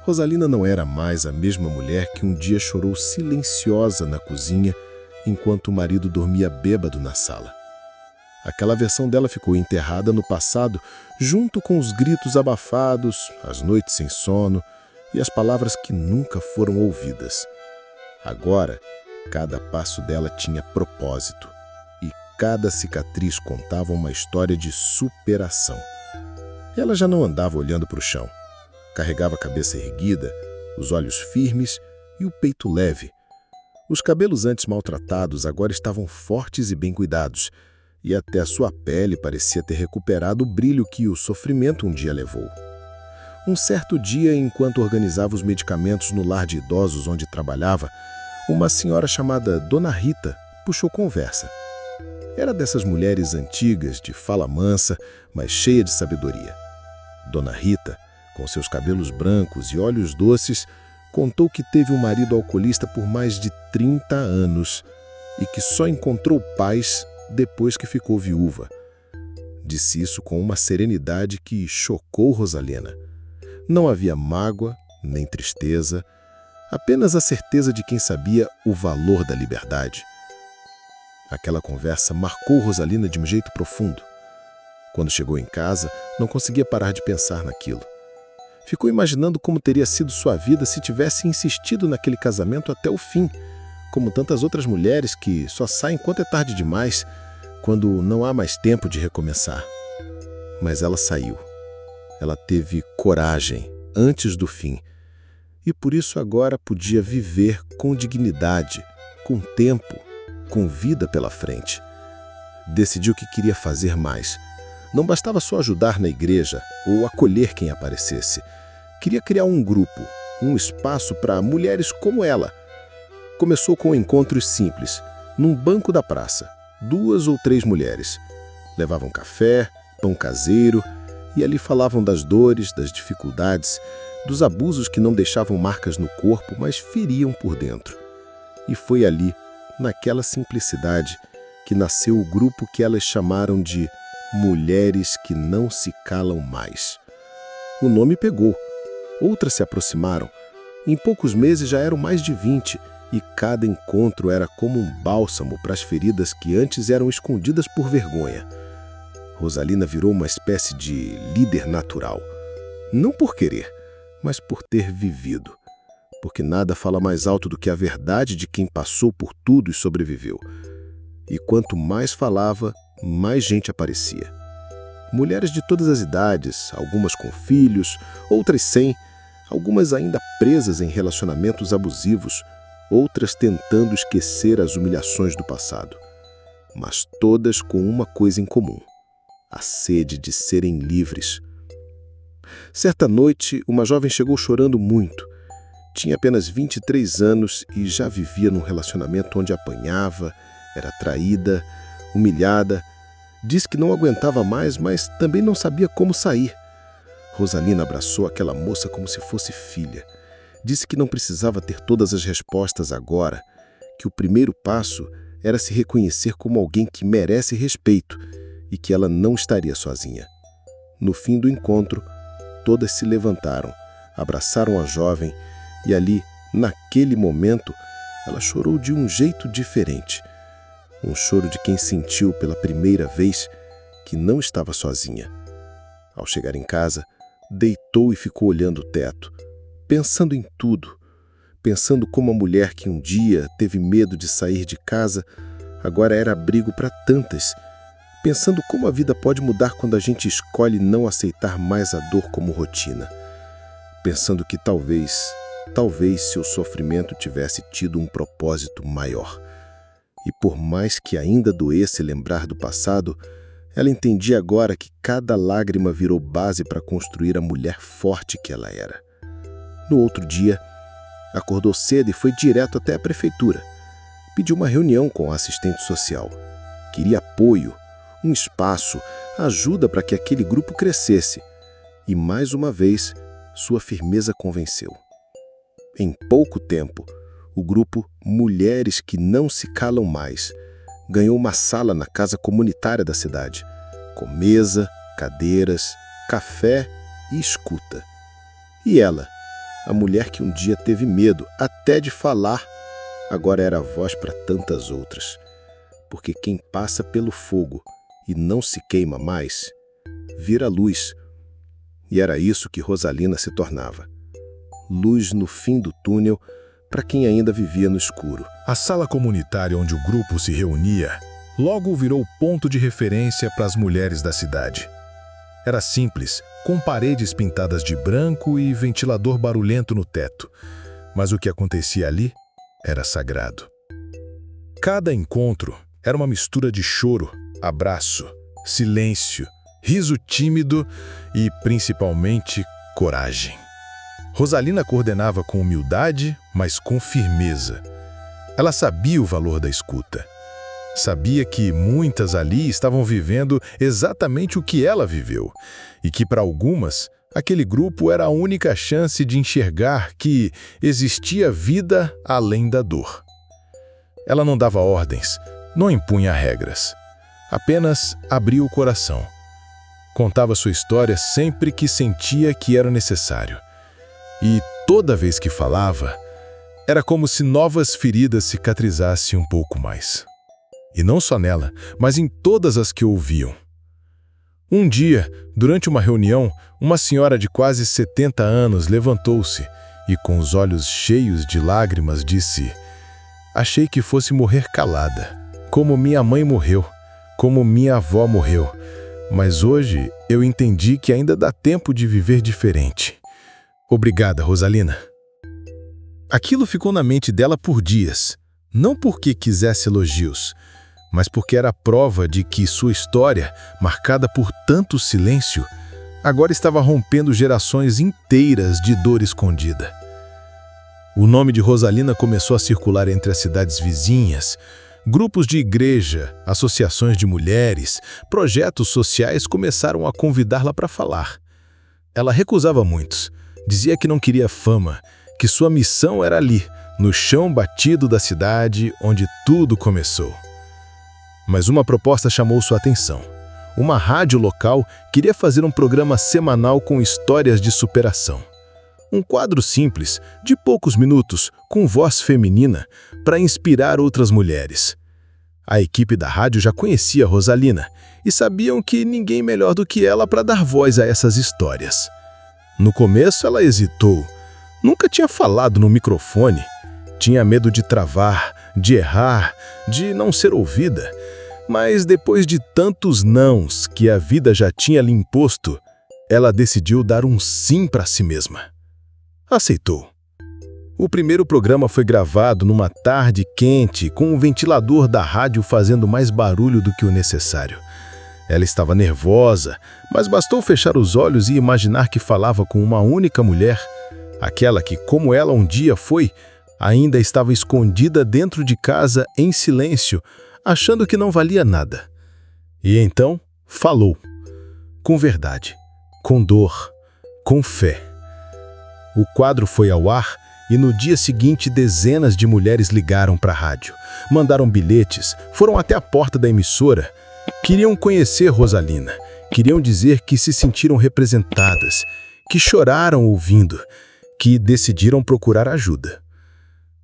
Rosalina não era mais a mesma mulher que um dia chorou silenciosa na cozinha enquanto o marido dormia bêbado na sala. Aquela versão dela ficou enterrada no passado, junto com os gritos abafados, as noites sem sono e as palavras que nunca foram ouvidas. Agora, cada passo dela tinha propósito e cada cicatriz contava uma história de superação. Ela já não andava olhando para o chão. Carregava a cabeça erguida, os olhos firmes e o peito leve. Os cabelos antes maltratados agora estavam fortes e bem cuidados, e até a sua pele parecia ter recuperado o brilho que o sofrimento um dia levou. Um certo dia, enquanto organizava os medicamentos no lar de idosos onde trabalhava, uma senhora chamada Dona Rita puxou conversa. Era dessas mulheres antigas, de fala mansa, mas cheia de sabedoria. Dona Rita, com seus cabelos brancos e olhos doces, contou que teve um marido alcoolista por mais de 30 anos e que só encontrou paz depois que ficou viúva. Disse isso com uma serenidade que chocou Rosalina. Não havia mágoa, nem tristeza, apenas a certeza de quem sabia o valor da liberdade. Aquela conversa marcou Rosalina de um jeito profundo. Quando chegou em casa, não conseguia parar de pensar naquilo. Ficou imaginando como teria sido sua vida se tivesse insistido naquele casamento até o fim, como tantas outras mulheres que só saem quando é tarde demais, quando não há mais tempo de recomeçar. Mas ela saiu. Ela teve coragem antes do fim, e por isso agora podia viver com dignidade, com tempo, com vida pela frente. Decidiu que queria fazer mais. Não bastava só ajudar na igreja ou acolher quem aparecesse. Queria criar um grupo, um espaço para mulheres como ela. Começou com encontros simples, num banco da praça. 2 ou 3 mulheres. Levavam café, pão caseiro e ali falavam das dores, das dificuldades, dos abusos que não deixavam marcas no corpo, mas feriam por dentro. E foi ali, naquela simplicidade, que nasceu o grupo que elas chamaram de Mulheres que Não Se Calam Mais. O nome pegou. Outras se aproximaram. Em poucos meses já eram mais de 20, e cada encontro era como um bálsamo para as feridas que antes eram escondidas por vergonha. Rosalina virou uma espécie de líder natural. Não por querer, mas por ter vivido. Porque nada fala mais alto do que a verdade de quem passou por tudo e sobreviveu. E quanto mais falava, mais gente aparecia. Mulheres de todas as idades, algumas com filhos, outras sem, algumas ainda presas em relacionamentos abusivos, outras tentando esquecer as humilhações do passado. Mas todas com uma coisa em comum: a sede de serem livres. Certa noite, uma jovem chegou chorando muito. Tinha apenas 23 anos e já vivia num relacionamento onde apanhava, era traída, humilhada. Disse que não aguentava mais, mas também não sabia como sair. Rosalina abraçou aquela moça como se fosse filha. Disse que não precisava ter todas as respostas agora, que o primeiro passo era se reconhecer como alguém que merece respeito e que ela não estaria sozinha. No fim do encontro, todas se levantaram, abraçaram a jovem e ali, naquele momento, ela chorou de um jeito diferente. Um choro de quem sentiu pela primeira vez que não estava sozinha. Ao chegar em casa, deitou e ficou olhando o teto, pensando em tudo, pensando como a mulher que um dia teve medo de sair de casa, agora era abrigo para tantas, pensando como a vida pode mudar quando a gente escolhe não aceitar mais a dor como rotina, pensando que talvez seu sofrimento tivesse tido um propósito maior. E por mais que ainda doesse lembrar do passado, ela entendia agora que cada lágrima virou base para construir a mulher forte que ela era. No outro dia, acordou cedo e foi direto até a prefeitura. Pediu uma reunião com a assistente social. Queria apoio, um espaço, ajuda para que aquele grupo crescesse. E mais uma vez, sua firmeza convenceu. Em pouco tempo, o grupo Mulheres que Não Se Calam Mais ganhou uma sala na casa comunitária da cidade, com mesa, cadeiras, café e escuta. E ela, a mulher que um dia teve medo até de falar, agora era voz para tantas outras. Porque quem passa pelo fogo e não se queima mais, vira luz. E era isso que Rosalina se tornava. Luz no fim do túnel para quem ainda vivia no escuro. A sala comunitária onde o grupo se reunia logo virou ponto de referência para as mulheres da cidade. Era simples, com paredes pintadas de branco e ventilador barulhento no teto. Mas o que acontecia ali era sagrado. Cada encontro era uma mistura de choro, abraço, silêncio, riso tímido e, principalmente, coragem. Rosalina coordenava com humildade, mas com firmeza. Ela sabia o valor da escuta. Sabia que muitas ali estavam vivendo exatamente o que ela viveu e que, para algumas, aquele grupo era a única chance de enxergar que existia vida além da dor. Ela não dava ordens, não impunha regras. Apenas abria o coração. Contava sua história sempre que sentia que era necessário. E toda vez que falava, era como se novas feridas cicatrizassem um pouco mais. E não só nela, mas em todas as que ouviam. Um dia, durante uma reunião, uma senhora de quase 70 anos levantou-se e, com os olhos cheios de lágrimas, disse: "Achei que fosse morrer calada, como minha mãe morreu, como minha avó morreu. Mas hoje eu entendi que ainda dá tempo de viver diferente. Obrigada, Rosalina." Aquilo ficou na mente dela por dias, não porque quisesse elogios, mas porque era prova de que sua história, marcada por tanto silêncio, agora estava rompendo gerações inteiras de dor escondida. O nome de Rosalina começou a circular entre as cidades vizinhas. Grupos de igreja, associações de mulheres, projetos sociais começaram a convidá-la para falar. Ela recusava muitos, dizia que não queria fama, que sua missão era ali, no chão batido da cidade onde tudo começou. Mas uma proposta chamou sua atenção. Uma rádio local queria fazer um programa semanal com histórias de superação. Um quadro simples, de poucos minutos, com voz feminina, para inspirar outras mulheres. A equipe da rádio já conhecia Rosalina e sabiam que ninguém melhor do que ela para dar voz a essas histórias. No começo ela hesitou, nunca tinha falado no microfone, tinha medo de travar, de errar, de não ser ouvida. Mas depois de tantos nãos que a vida já tinha lhe imposto, ela decidiu dar um sim para si mesma. Aceitou. O primeiro programa foi gravado numa tarde quente, com o ventilador da rádio fazendo mais barulho do que o necessário. Ela estava nervosa, mas bastou fechar os olhos e imaginar que falava com uma única mulher, aquela que, como ela um dia foi, ainda estava escondida dentro de casa em silêncio, achando que não valia nada. E então, falou. Com verdade, com dor, com fé. O quadro foi ao ar e no dia seguinte dezenas de mulheres ligaram para a rádio, mandaram bilhetes, foram até a porta da emissora. Queriam conhecer Rosalina, queriam dizer que se sentiram representadas, que choraram ouvindo, que decidiram procurar ajuda.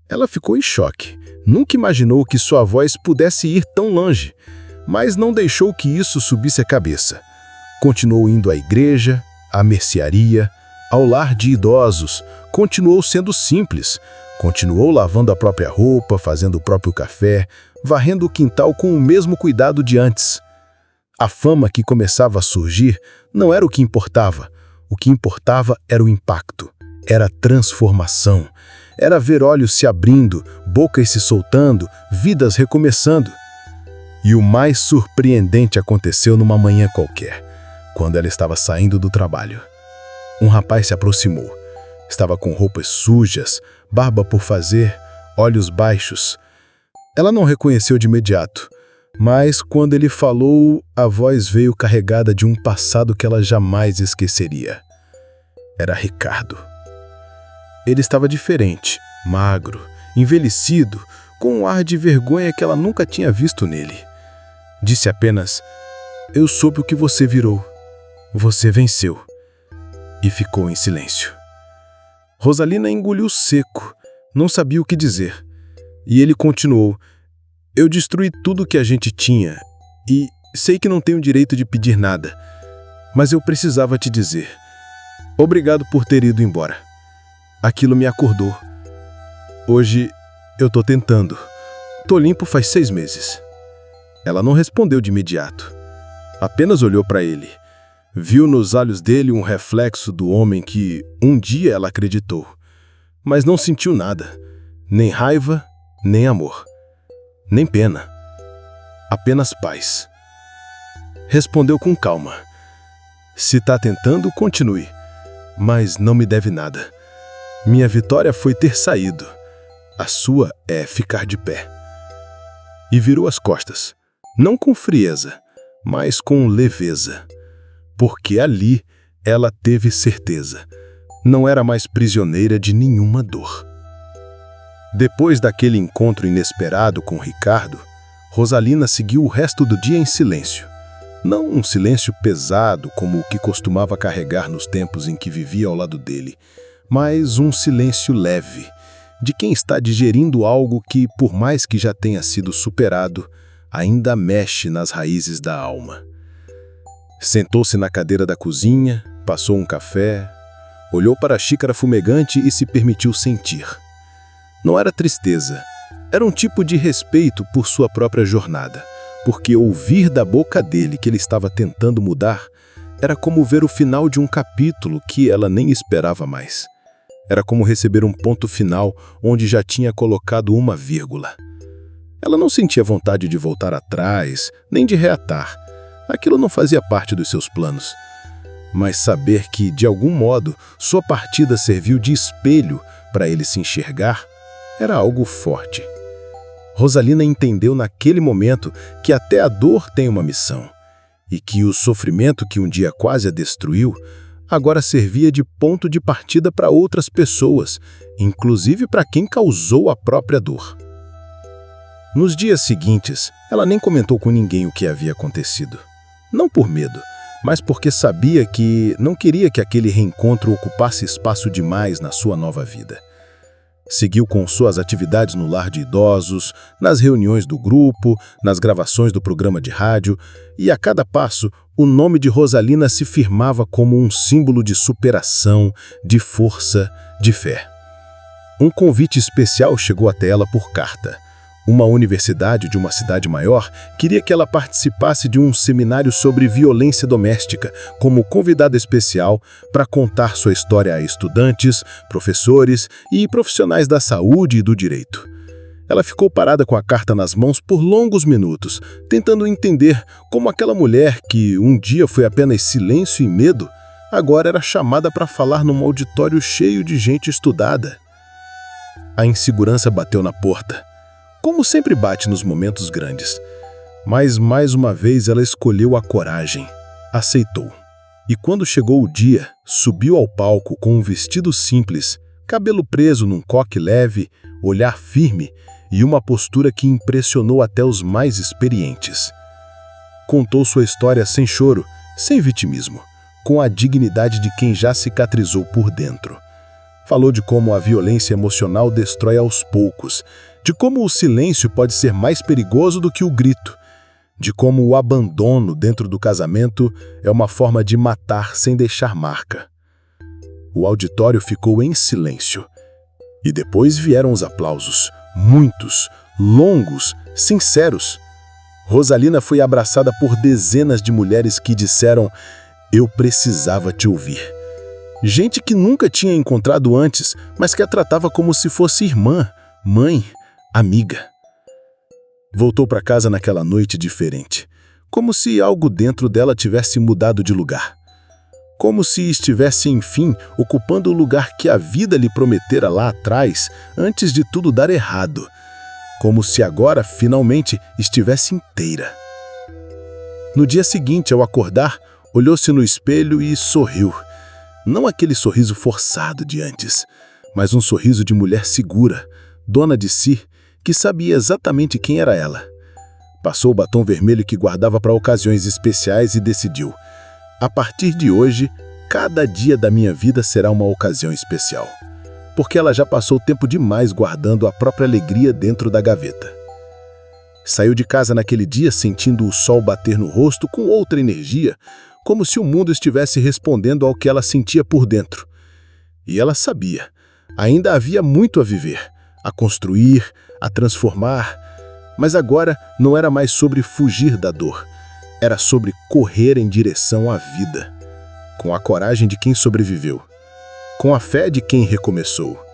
Ela ficou em choque. Nunca imaginou que sua voz pudesse ir tão longe, mas não deixou que isso subisse a cabeça. Continuou indo à igreja, à mercearia, ao lar de idosos, continuou sendo simples, continuou lavando a própria roupa, fazendo o próprio café, varrendo o quintal com o mesmo cuidado de antes. A fama que começava a surgir não era o que importava era o impacto, era a transformação. Era ver olhos se abrindo, bocas se soltando, vidas recomeçando. E o mais surpreendente aconteceu numa manhã qualquer, quando ela estava saindo do trabalho. Um rapaz se aproximou. Estava com roupas sujas, barba por fazer, olhos baixos. Ela não reconheceu de imediato, mas quando ele falou, a voz veio carregada de um passado que ela jamais esqueceria. Era Ricardo. Ele estava diferente, magro, envelhecido, com um ar de vergonha que ela nunca tinha visto nele. Disse apenas: "Eu soube o que você virou. Você venceu." E ficou em silêncio. Rosalina engoliu seco, não sabia o que dizer. E ele continuou: "Eu destruí tudo que a gente tinha. sei que não tenho direito de pedir nada, mas eu precisava te dizer. Obrigado por ter ido embora. Aquilo me acordou. Hoje eu tô tentando. Tô limpo faz 6 meses. Ela não respondeu de imediato. Apenas olhou para ele. Viu nos olhos dele um reflexo do homem que um dia ela acreditou. Mas não sentiu nada. Nem raiva, nem amor. Nem pena. Apenas paz. Respondeu com calma. Se tá tentando, continue. Mas não me deve nada. Minha vitória foi ter saído. A sua é ficar de pé. E virou as costas. Não com frieza, mas com leveza. Porque ali ela teve certeza. Não era mais prisioneira de nenhuma dor. Depois daquele encontro inesperado com Ricardo, Rosalina seguiu o resto do dia em silêncio. Não um silêncio pesado como o que costumava carregar nos tempos em que vivia ao lado dele, mas um silêncio leve, de quem está digerindo algo que, por mais que já tenha sido superado, ainda mexe nas raízes da alma. Sentou-se na cadeira da cozinha, passou um café, olhou para a xícara fumegante e se permitiu sentir. Não era tristeza, era um tipo de respeito por sua própria jornada, porque ouvir da boca dele que ele estava tentando mudar era como ver o final de um capítulo que ela nem esperava mais. Era como receber um ponto final onde já tinha colocado uma vírgula. Ela não sentia vontade de voltar atrás, nem de reatar. Aquilo não fazia parte dos seus planos. Mas saber que, de algum modo, sua partida serviu de espelho para ele se enxergar, era algo forte. Rosalina entendeu naquele momento que até a dor tem uma missão, e que o sofrimento que um dia quase a destruiu, agora servia de ponto de partida para outras pessoas, inclusive para quem causou a própria dor. Nos dias seguintes, ela nem comentou com ninguém o que havia acontecido. Não por medo, mas porque sabia que não queria que aquele reencontro ocupasse espaço demais na sua nova vida. Seguiu com suas atividades no lar de idosos, nas reuniões do grupo, nas gravações do programa de rádio, e a cada passo o nome de Rosalina se firmava como um símbolo de superação, de força, de fé. Um convite especial chegou até ela por carta. Uma universidade de uma cidade maior queria que ela participasse de um seminário sobre violência doméstica como convidada especial para contar sua história a estudantes, professores e profissionais da saúde e do direito. Ela ficou parada com a carta nas mãos por longos minutos, tentando entender como aquela mulher que um dia foi apenas silêncio e medo, agora era chamada para falar num auditório cheio de gente estudada. A insegurança bateu na porta. Como sempre bate nos momentos grandes. Mas mais uma vez ela escolheu a coragem. Aceitou. E quando chegou o dia, subiu ao palco com um vestido simples, cabelo preso num coque leve, olhar firme e uma postura que impressionou até os mais experientes. Contou sua história sem choro, sem vitimismo, com a dignidade de quem já cicatrizou por dentro. Falou de como a violência emocional destrói aos poucos, de como o silêncio pode ser mais perigoso do que o grito, de como o abandono dentro do casamento é uma forma de matar sem deixar marca. O auditório ficou em silêncio. E depois vieram os aplausos, muitos, longos, sinceros. Rosalina foi abraçada por dezenas de mulheres que disseram: "Eu precisava te ouvir." Gente que nunca tinha encontrado antes, mas que a tratava como se fosse irmã, mãe, amiga. Voltou para casa naquela noite diferente, como se algo dentro dela tivesse mudado de lugar. Como se estivesse, enfim, ocupando o lugar que a vida lhe prometera lá atrás, antes de tudo dar errado. Como se agora, finalmente, estivesse inteira. No dia seguinte, ao acordar, olhou-se no espelho e sorriu. Não aquele sorriso forçado de antes, mas um sorriso de mulher segura, dona de si, que sabia exatamente quem era ela. Passou o batom vermelho que guardava para ocasiões especiais e decidiu: a partir de hoje, cada dia da minha vida será uma ocasião especial. Porque ela já passou tempo demais guardando a própria alegria dentro da gaveta. Saiu de casa naquele dia sentindo o sol bater no rosto com outra energia, como se o mundo estivesse respondendo ao que ela sentia por dentro. E ela sabia, ainda havia muito a viver, a construir, a transformar, mas agora não era mais sobre fugir da dor, era sobre correr em direção à vida, com a coragem de quem sobreviveu, com a fé de quem recomeçou,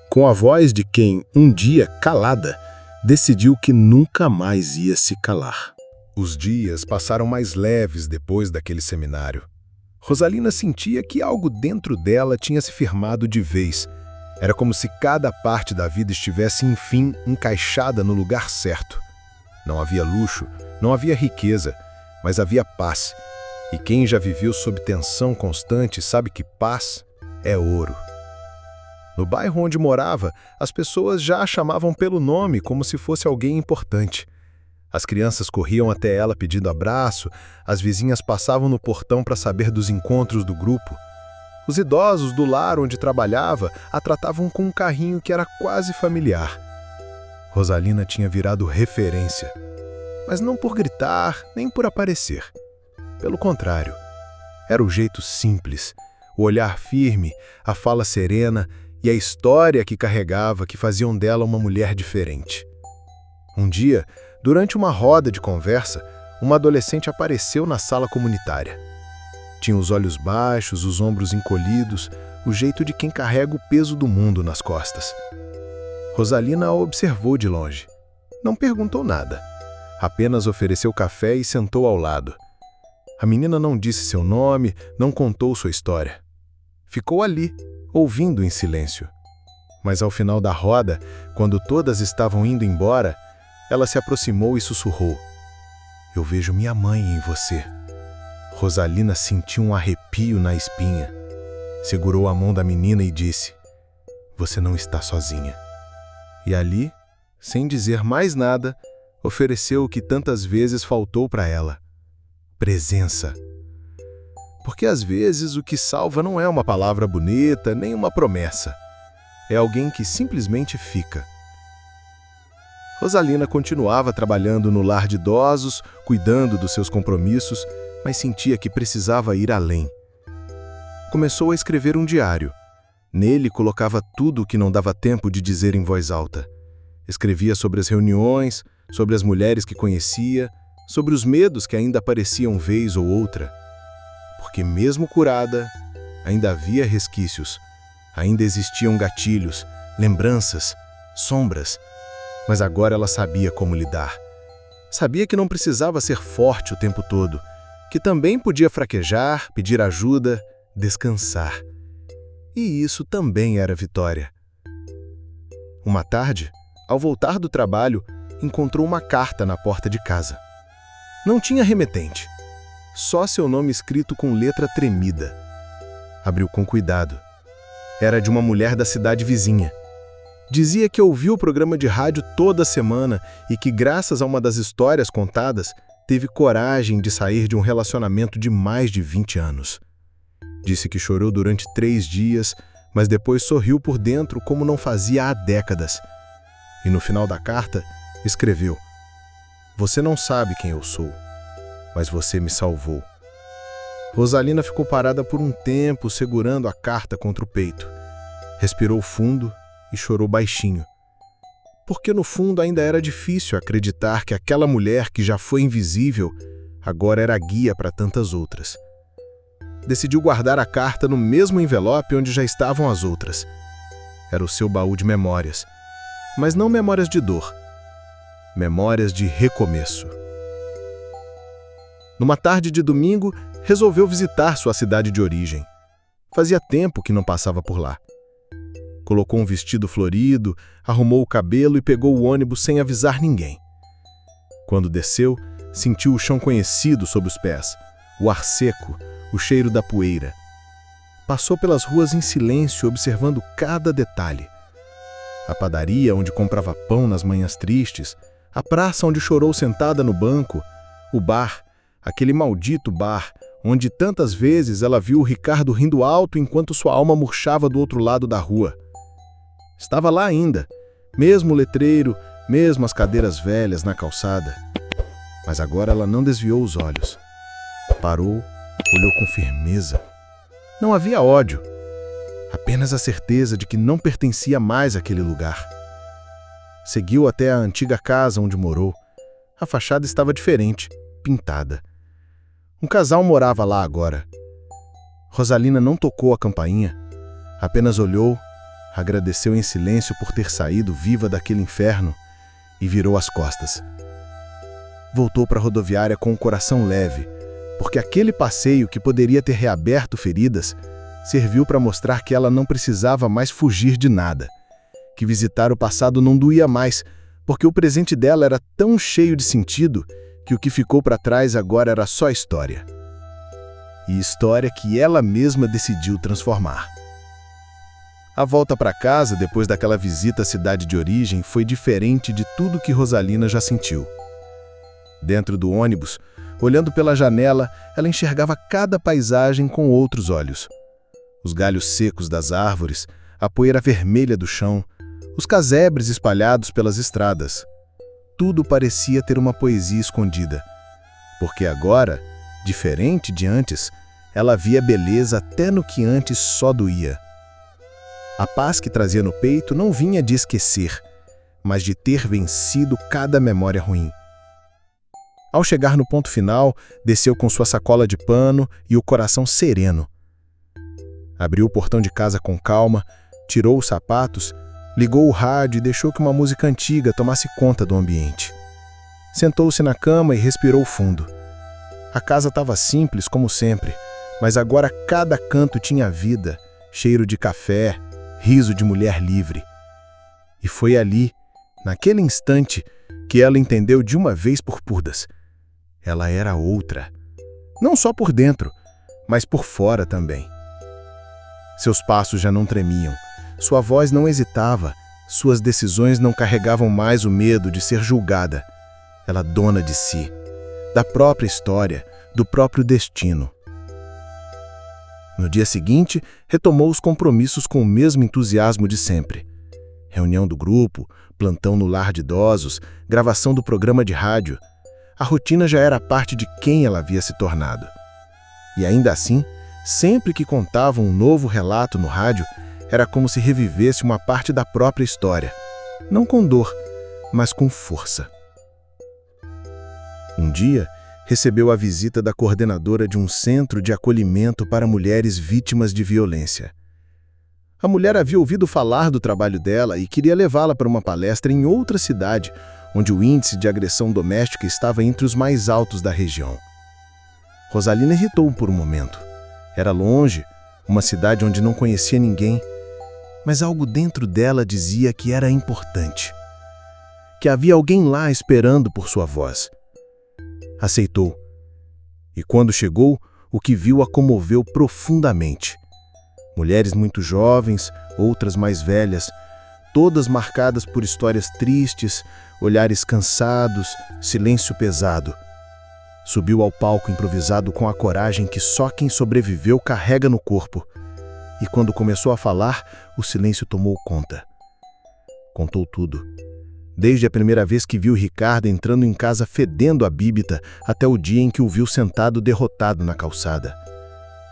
com a voz de quem, um dia calada, decidiu que nunca mais ia se calar. Os dias passaram mais leves depois daquele seminário. Rosalina sentia que algo dentro dela tinha se firmado de vez. Era como se cada parte da vida estivesse, enfim, encaixada no lugar certo. Não havia luxo, não havia riqueza, mas havia paz. E quem já viveu sob tensão constante sabe que paz é ouro. No bairro onde morava, as pessoas já a chamavam pelo nome, como se fosse alguém importante. As crianças corriam até ela pedindo abraço, as vizinhas passavam no portão para saber dos encontros do grupo. Os idosos do lar onde trabalhava a tratavam com um carrinho que era quase familiar. Rosalina tinha virado referência, mas não por gritar, nem por aparecer. Pelo contrário, era o jeito simples, o olhar firme, a fala serena e a história que carregava que faziam dela uma mulher diferente. Um dia, durante uma roda de conversa, uma adolescente apareceu na sala comunitária. Tinha os olhos baixos, os ombros encolhidos, o jeito de quem carrega o peso do mundo nas costas. Rosalina a observou de longe. Não perguntou nada. Apenas ofereceu café e sentou ao lado. A menina não disse seu nome, não contou sua história. Ficou ali, ouvindo em silêncio. Mas ao final da roda, quando todas estavam indo embora, ela se aproximou e sussurrou: "Eu vejo minha mãe em você." Rosalina sentiu um arrepio na espinha. Segurou a mão da menina e disse: "Você não está sozinha." E ali, sem dizer mais nada, ofereceu o que tantas vezes faltou para ela: presença. Porque às vezes o que salva não é uma palavra bonita, nem uma promessa. É alguém que simplesmente fica. Rosalina continuava trabalhando no lar de idosos, cuidando dos seus compromissos, mas sentia que precisava ir além. Começou a escrever um diário. Nele colocava tudo o que não dava tempo de dizer em voz alta. Escrevia sobre as reuniões, sobre as mulheres que conhecia, sobre os medos que ainda apareciam vez ou outra. Porque mesmo curada, ainda havia resquícios, ainda existiam gatilhos, lembranças, sombras, mas agora ela sabia como lidar. Sabia que não precisava ser forte o tempo todo, que também podia fraquejar, pedir ajuda, descansar. E isso também era vitória. Uma tarde, ao voltar do trabalho, encontrou uma carta na porta de casa. Não tinha remetente, só seu nome escrito com letra tremida. Abriu com cuidado. Era de uma mulher da cidade vizinha. Dizia que ouviu o programa de rádio toda semana e que, graças a uma das histórias contadas, teve coragem de sair de um relacionamento de mais de 20 anos. Disse que chorou durante 3 dias, mas depois sorriu por dentro como não fazia há décadas. E no final da carta, escreveu: "Você não sabe quem eu sou, mas você me salvou." Rosalina ficou parada por um tempo, segurando a carta contra o peito. Respirou fundo e chorou baixinho. Porque no fundo ainda era difícil acreditar que aquela mulher que já foi invisível, agora era guia para tantas outras. Decidiu guardar a carta no mesmo envelope onde já estavam as outras. Era o seu baú de memórias. Mas não memórias de dor. Memórias de recomeço. Numa tarde de domingo, resolveu visitar sua cidade de origem. Fazia tempo que não passava por lá. Colocou um vestido florido, arrumou o cabelo e pegou o ônibus sem avisar ninguém. Quando desceu, sentiu o chão conhecido sob os pés, o ar seco, o cheiro da poeira. Passou pelas ruas em silêncio, observando cada detalhe. A padaria onde comprava pão nas manhãs tristes, a praça onde chorou sentada no banco, o bar, aquele maldito bar, onde tantas vezes ela viu o Ricardo rindo alto enquanto sua alma murchava do outro lado da rua. Estava lá ainda, mesmo letreiro, mesmo as cadeiras velhas na calçada. Mas agora ela não desviou os olhos. Parou, olhou com firmeza. Não havia ódio, apenas a certeza de que não pertencia mais àquele lugar. Seguiu até a antiga casa onde morou. A fachada estava diferente, pintada. Um casal morava lá agora. Rosalina não tocou a campainha, apenas olhou, agradeceu em silêncio por ter saído viva daquele inferno e virou as costas. Voltou para a rodoviária com o coração leve, porque aquele passeio que poderia ter reaberto feridas serviu para mostrar que ela não precisava mais fugir de nada, que visitar o passado não doía mais, porque o presente dela era tão cheio de sentido que o que ficou para trás agora era só história. E história que ela mesma decidiu transformar. A volta para casa, depois daquela visita à cidade de origem, foi diferente de tudo que Rosalina já sentiu. Dentro do ônibus, olhando pela janela, ela enxergava cada paisagem com outros olhos. Os galhos secos das árvores, a poeira vermelha do chão, os casebres espalhados pelas estradas. Tudo parecia ter uma poesia escondida, porque agora, diferente de antes, ela via beleza até no que antes só doía. A paz que trazia no peito não vinha de esquecer, mas de ter vencido cada memória ruim. Ao chegar no ponto final, desceu com sua sacola de pano e o coração sereno. Abriu o portão de casa com calma, tirou os sapatos, ligou o rádio e deixou que uma música antiga tomasse conta do ambiente. Sentou-se na cama e respirou fundo. A casa estava simples como sempre, mas agora cada canto tinha vida, cheiro de café, riso de mulher livre. E foi ali, naquele instante, que ela entendeu de uma vez por todas. Ela era outra. Não só por dentro, mas por fora também. Seus passos já não tremiam, sua voz não hesitava, suas decisões não carregavam mais o medo de ser julgada. Ela dona de si, da própria história, do próprio destino. No dia seguinte, retomou os compromissos com o mesmo entusiasmo de sempre. Reunião do grupo, plantão no lar de idosos, gravação do programa de rádio. A rotina já era parte de quem ela havia se tornado. E ainda assim, sempre que contava um novo relato no rádio, era como se revivesse uma parte da própria história. Não com dor, mas com força. Um dia, recebeu a visita da coordenadora de um centro de acolhimento para mulheres vítimas de violência. A mulher havia ouvido falar do trabalho dela e queria levá-la para uma palestra em outra cidade, onde o índice de agressão doméstica estava entre os mais altos da região. Rosalina hesitou por um momento. Era longe, uma cidade onde não conhecia ninguém, mas algo dentro dela dizia que era importante, que havia alguém lá esperando por sua voz. Aceitou. E quando chegou, o que viu a comoveu profundamente. Mulheres muito jovens, outras mais velhas, todas marcadas por histórias tristes, olhares cansados, silêncio pesado. Subiu ao palco improvisado com a coragem que só quem sobreviveu carrega no corpo. E quando começou a falar, o silêncio tomou conta. Contou tudo. Desde a primeira vez que viu Ricardo entrando em casa fedendo a bíbita, até o dia em que o viu sentado derrotado na calçada.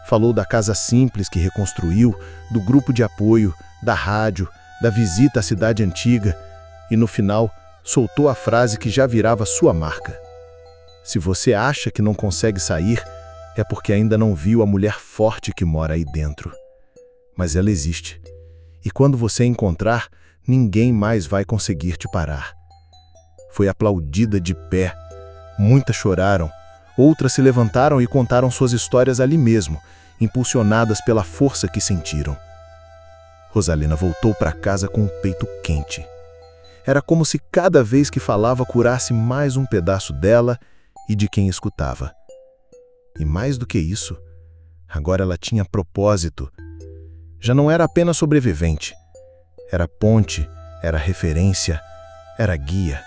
Falou da casa simples que reconstruiu, do grupo de apoio, da rádio, da visita à cidade antiga, e no final soltou a frase que já virava sua marca. Se você acha que não consegue sair, é porque ainda não viu a mulher forte que mora aí dentro. Mas ela existe. E quando você a encontrar, ninguém mais vai conseguir te parar. Foi aplaudida de pé. Muitas choraram. Outras se levantaram e contaram suas histórias ali mesmo, impulsionadas pela força que sentiram. Rosalina voltou para casa com o peito quente. Era como se cada vez que falava curasse mais um pedaço dela e de quem escutava. E mais do que isso, agora ela tinha propósito. Já não era apenas sobrevivente. Era ponte, era referência, era guia.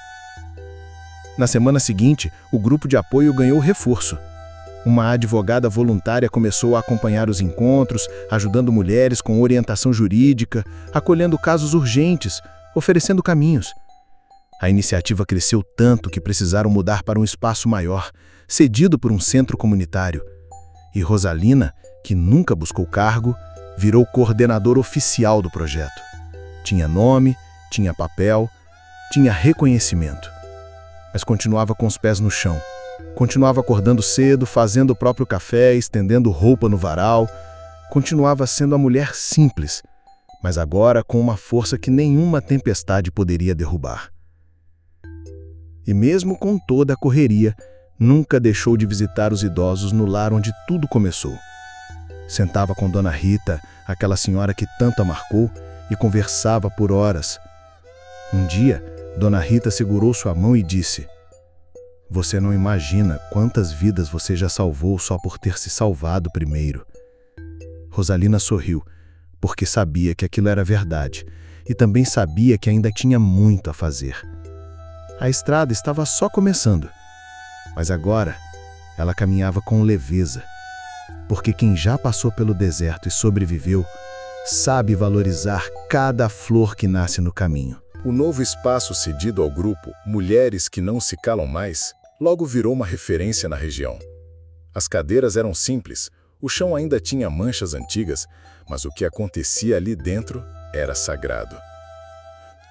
Na semana seguinte, o grupo de apoio ganhou reforço. Uma advogada voluntária começou a acompanhar os encontros, ajudando mulheres com orientação jurídica, acolhendo casos urgentes, oferecendo caminhos. A iniciativa cresceu tanto que precisaram mudar para um espaço maior, cedido por um centro comunitário. E Rosalina, que nunca buscou cargo, virou coordenadora oficial do projeto. Tinha nome, tinha papel, tinha reconhecimento. Mas continuava com os pés no chão. Continuava acordando cedo, fazendo o próprio café, estendendo roupa no varal. Continuava sendo a mulher simples, mas agora com uma força que nenhuma tempestade poderia derrubar. E mesmo com toda a correria, nunca deixou de visitar os idosos no lar onde tudo começou. Sentava com Dona Rita, aquela senhora que tanto a marcou, e conversava por horas. Um dia, Dona Rita segurou sua mão e disse: "Você não imagina quantas vidas você já salvou só por ter se salvado primeiro." Rosalina sorriu, porque sabia que aquilo era verdade, e também sabia que ainda tinha muito a fazer. A estrada estava só começando, mas agora ela caminhava com leveza, porque quem já passou pelo deserto e sobreviveu, sabe valorizar cada flor que nasce no caminho. O novo espaço cedido ao grupo Mulheres que Não Se Calam Mais logo virou uma referência na região. As cadeiras eram simples, o chão ainda tinha manchas antigas, mas o que acontecia ali dentro era sagrado.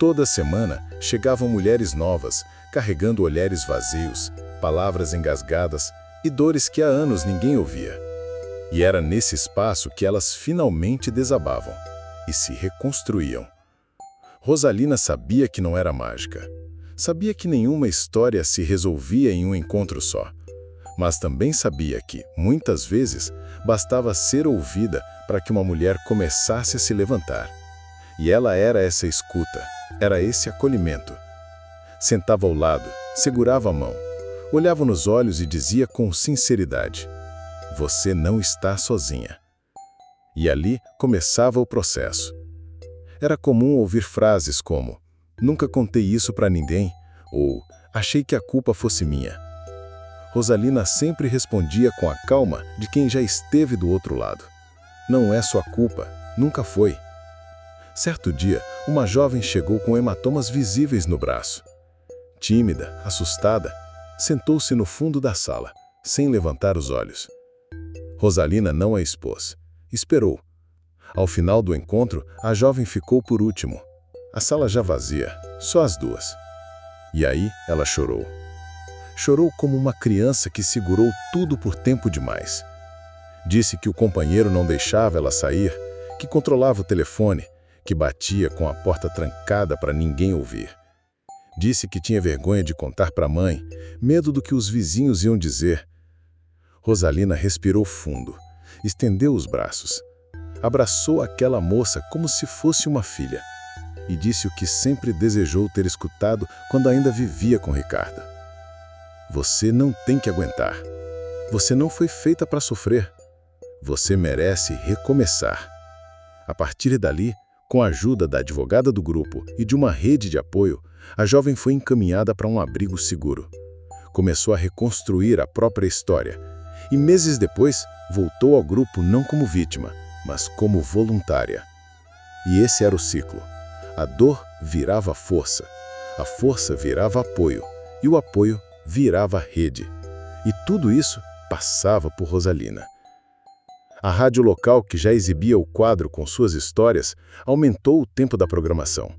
Toda semana chegavam mulheres novas, carregando olhares vazios, palavras engasgadas e dores que há anos ninguém ouvia. E era nesse espaço que elas finalmente desabavam e se reconstruíam. Rosalina sabia que não era mágica. Sabia que nenhuma história se resolvia em um encontro só. Mas também sabia que, muitas vezes, bastava ser ouvida para que uma mulher começasse a se levantar. E ela era essa escuta, era esse acolhimento. Sentava ao lado, segurava a mão, olhava nos olhos e dizia com sinceridade: "Você não está sozinha." E ali começava o processo. Era comum ouvir frases como: "Nunca contei isso para ninguém", ou "Achei que a culpa fosse minha." Rosalina sempre respondia com a calma de quem já esteve do outro lado. "Não é sua culpa, nunca foi." Certo dia, uma jovem chegou com hematomas visíveis no braço. Tímida, assustada, sentou-se no fundo da sala, sem levantar os olhos. Rosalina não a expôs. Esperou. Ao final do encontro, a jovem ficou por último. A sala já vazia, só as duas. E aí ela chorou. Chorou como uma criança que segurou tudo por tempo demais. Disse que o companheiro não deixava ela sair, que controlava o telefone, que batia com a porta trancada para ninguém ouvir. Disse que tinha vergonha de contar para a mãe, medo do que os vizinhos iam dizer. Rosalina respirou fundo, estendeu os braços, abraçou aquela moça como se fosse uma filha e disse o que sempre desejou ter escutado quando ainda vivia com Ricardo: "Você não tem que aguentar. Você não foi feita para sofrer. Você merece recomeçar." A partir dali, com a ajuda da advogada do grupo e de uma rede de apoio, a jovem foi encaminhada para um abrigo seguro. Começou a reconstruir a própria história e, meses depois, voltou ao grupo não como vítima, mas como voluntária. E esse era o ciclo. A dor virava força, a força virava apoio e o apoio virava rede. E tudo isso passava por Rosalina. A rádio local, que já exibia o quadro com suas histórias, aumentou o tempo da programação.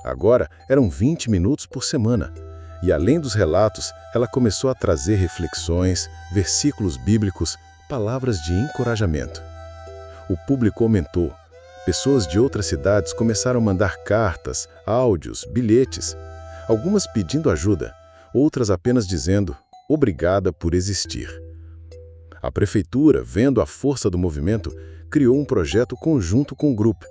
Agora eram 20 minutos por semana. E além dos relatos, ela começou a trazer reflexões, versículos bíblicos, palavras de encorajamento. O público aumentou. Pessoas de outras cidades começaram a mandar cartas, áudios, bilhetes. Algumas pedindo ajuda, outras apenas dizendo "obrigada por existir." A prefeitura, vendo a força do movimento, criou um projeto conjunto com o grupo,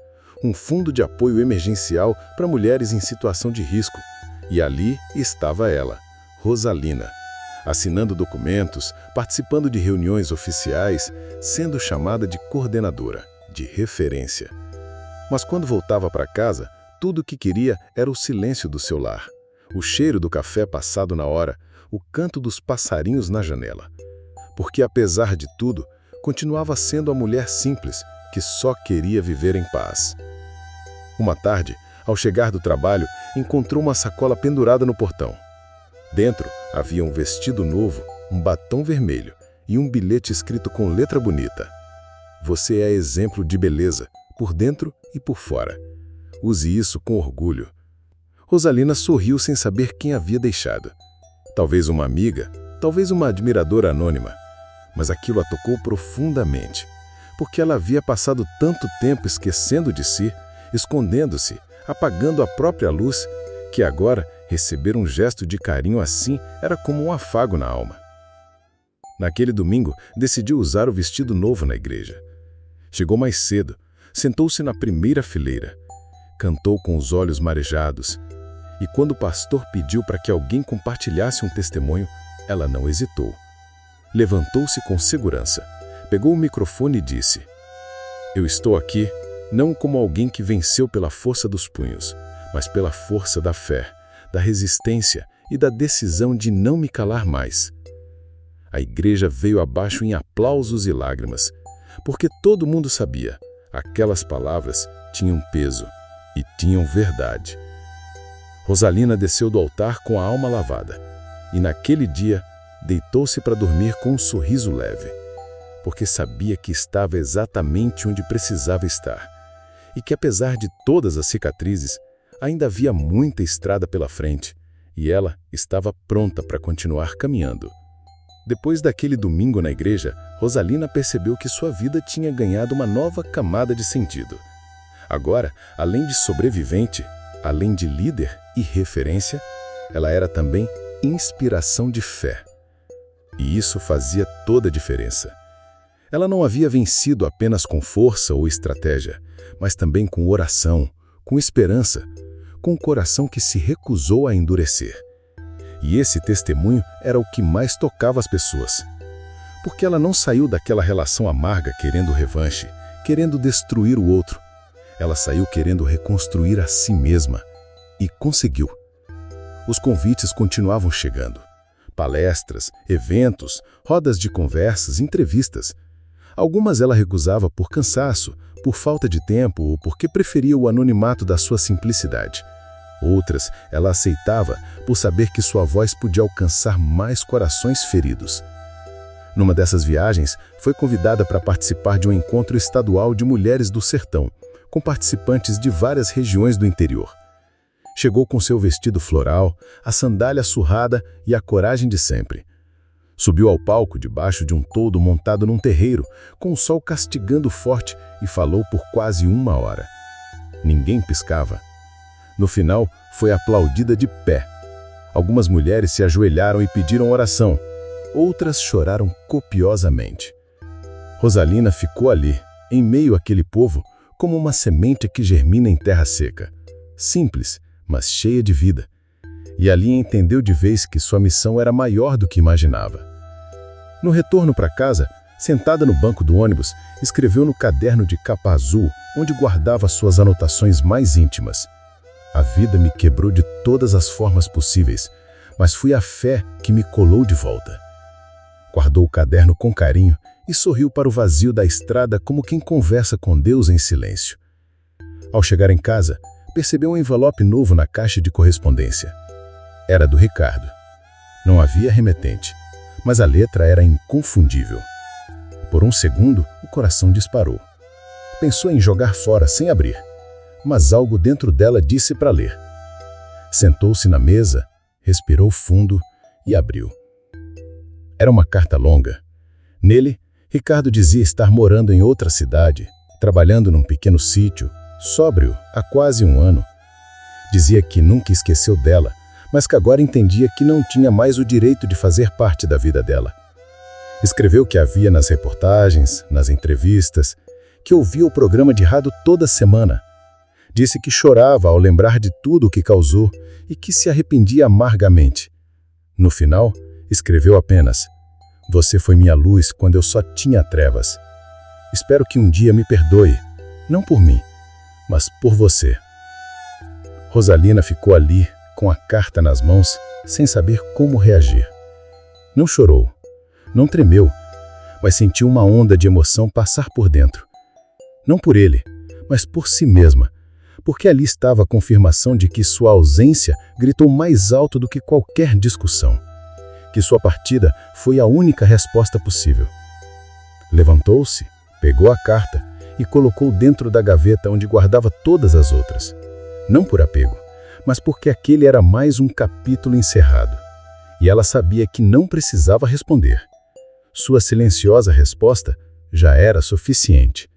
um fundo de apoio emergencial para mulheres em situação de risco. E ali estava ela, Rosalina, assinando documentos, participando de reuniões oficiais, sendo chamada de coordenadora, de referência. Mas quando voltava para casa, tudo o que queria era o silêncio do seu lar, o cheiro do café passado na hora, o canto dos passarinhos na janela. Porque, apesar de tudo, continuava sendo a mulher simples que só queria viver em paz. Uma tarde, Ao chegar do trabalho, encontrou uma sacola pendurada no portão. Dentro havia um vestido novo, um batom vermelho e um bilhete escrito com letra bonita. Você é exemplo de beleza, por dentro e por fora. Use isso com orgulho. Rosalina sorriu sem saber quem havia deixado. Talvez uma amiga, talvez uma admiradora anônima. Mas aquilo a tocou profundamente, porque ela havia passado tanto tempo esquecendo de si, escondendo-se, apagando a própria luz, que agora receber um gesto de carinho assim era como um afago na alma. Naquele domingo, decidiu usar o vestido novo na igreja. Chegou mais cedo, sentou-se na primeira fileira, cantou com os olhos marejados, e quando o pastor pediu para que alguém compartilhasse um testemunho, ela não hesitou. Levantou-se com segurança, pegou o microfone e disse: Eu estou aqui não como alguém que venceu pela força dos punhos, mas pela força da fé, da resistência e da decisão de não me calar mais. A igreja veio abaixo em aplausos e lágrimas, porque todo mundo sabia, aquelas palavras tinham peso e tinham verdade. Rosalina desceu do altar com a alma lavada, e naquele dia deitou-se para dormir com um sorriso leve, porque sabia que estava exatamente onde precisava estar, e que apesar de todas as cicatrizes, ainda havia muita estrada pela frente, e ela estava pronta para continuar caminhando. Depois daquele domingo na igreja, Rosalina percebeu que sua vida tinha ganhado uma nova camada de sentido. Agora, além de sobrevivente, além de líder e referência, ela era também inspiração de fé. E isso fazia toda a diferença. Ela não havia vencido apenas com força ou estratégia, mas também com oração, com esperança, com um coração que se recusou a endurecer. E esse testemunho era o que mais tocava as pessoas. Porque ela não saiu daquela relação amarga querendo revanche, querendo destruir o outro. Ela saiu querendo reconstruir a si mesma. E conseguiu. Os convites continuavam chegando. Palestras, eventos, rodas de conversas, entrevistas. Algumas ela recusava por cansaço, por falta de tempo ou porque preferia o anonimato da sua simplicidade. Outras ela aceitava por saber que sua voz podia alcançar mais corações feridos. Numa dessas viagens, foi convidada para participar de um encontro estadual de mulheres do sertão, com participantes de várias regiões do interior. Chegou com seu vestido floral, a sandália surrada e a coragem de sempre. Subiu ao palco debaixo de um toldo montado num terreiro, com o sol castigando forte, e falou por quase 1 hora. Ninguém piscava. No final, foi aplaudida de pé. Algumas mulheres se ajoelharam e pediram oração. Outras choraram copiosamente. Rosalina ficou ali, em meio àquele povo, como uma semente que germina em terra seca. Simples, mas cheia de vida. E ali entendeu de vez que sua missão era maior do que imaginava. No retorno para casa, sentada no banco do ônibus, escreveu no caderno de capa azul, onde guardava suas anotações mais íntimas. A vida me quebrou de todas as formas possíveis, mas foi a fé que me colou de volta. Guardou o caderno com carinho e sorriu para o vazio da estrada como quem conversa com Deus em silêncio. Ao chegar em casa, percebeu um envelope novo na caixa de correspondência. Era do Ricardo. Não havia remetente, mas a letra era inconfundível. Por um segundo, o coração disparou. Pensou em jogar fora sem abrir, mas algo dentro dela disse para ler. Sentou-se na mesa, respirou fundo e abriu. Era uma carta longa. Nele, Ricardo dizia estar morando em outra cidade, trabalhando num pequeno sítio, sóbrio há quase 1 ano. Dizia que nunca esqueceu dela, mas que agora entendia que não tinha mais o direito de fazer parte da vida dela. Escreveu que a via nas reportagens, nas entrevistas, que ouvia o programa de rádio toda semana. Disse que chorava ao lembrar de tudo o que causou e que se arrependia amargamente. No final, escreveu apenas: "Você foi minha luz quando eu só tinha trevas. Espero que um dia me perdoe, não por mim, mas por você." Rosalina ficou ali, com a carta nas mãos, sem saber como reagir. Não chorou, não tremeu, mas sentiu uma onda de emoção passar por dentro. Não por ele, mas por si mesma, porque ali estava a confirmação de que sua ausência gritou mais alto do que qualquer discussão, que sua partida foi a única resposta possível. Levantou-se, pegou a carta e colocou dentro da gaveta onde guardava todas as outras, não por apego, mas porque aquele era mais um capítulo encerrado, e ela sabia que não precisava responder. Sua silenciosa resposta já era suficiente.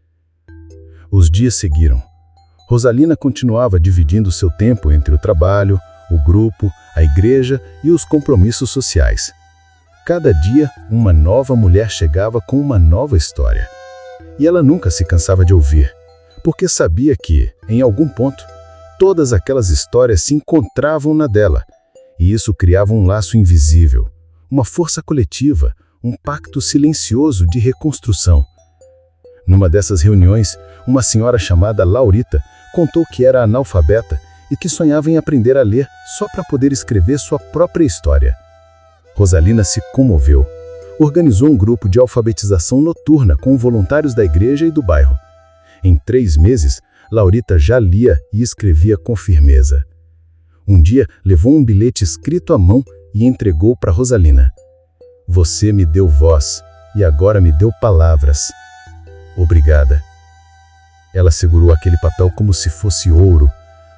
Os dias seguiram. Rosalina continuava dividindo seu tempo entre o trabalho, o grupo, a igreja e os compromissos sociais. Cada dia, uma nova mulher chegava com uma nova história. E ela nunca se cansava de ouvir, porque sabia que, em algum ponto, todas aquelas histórias se encontravam na dela, e isso criava um laço invisível, uma força coletiva, um pacto silencioso de reconstrução. Numa dessas reuniões, uma senhora chamada Laurita contou que era analfabeta e que sonhava em aprender a ler só para poder escrever sua própria história. Rosalina se comoveu. Organizou um grupo de alfabetização noturna com voluntários da igreja e do bairro. Em 3 meses, Laurita já lia e escrevia com firmeza. Um dia, levou um bilhete escrito à mão e entregou para Rosalina. Você me deu voz e agora me deu palavras. Obrigada. Ela segurou aquele papel como se fosse ouro,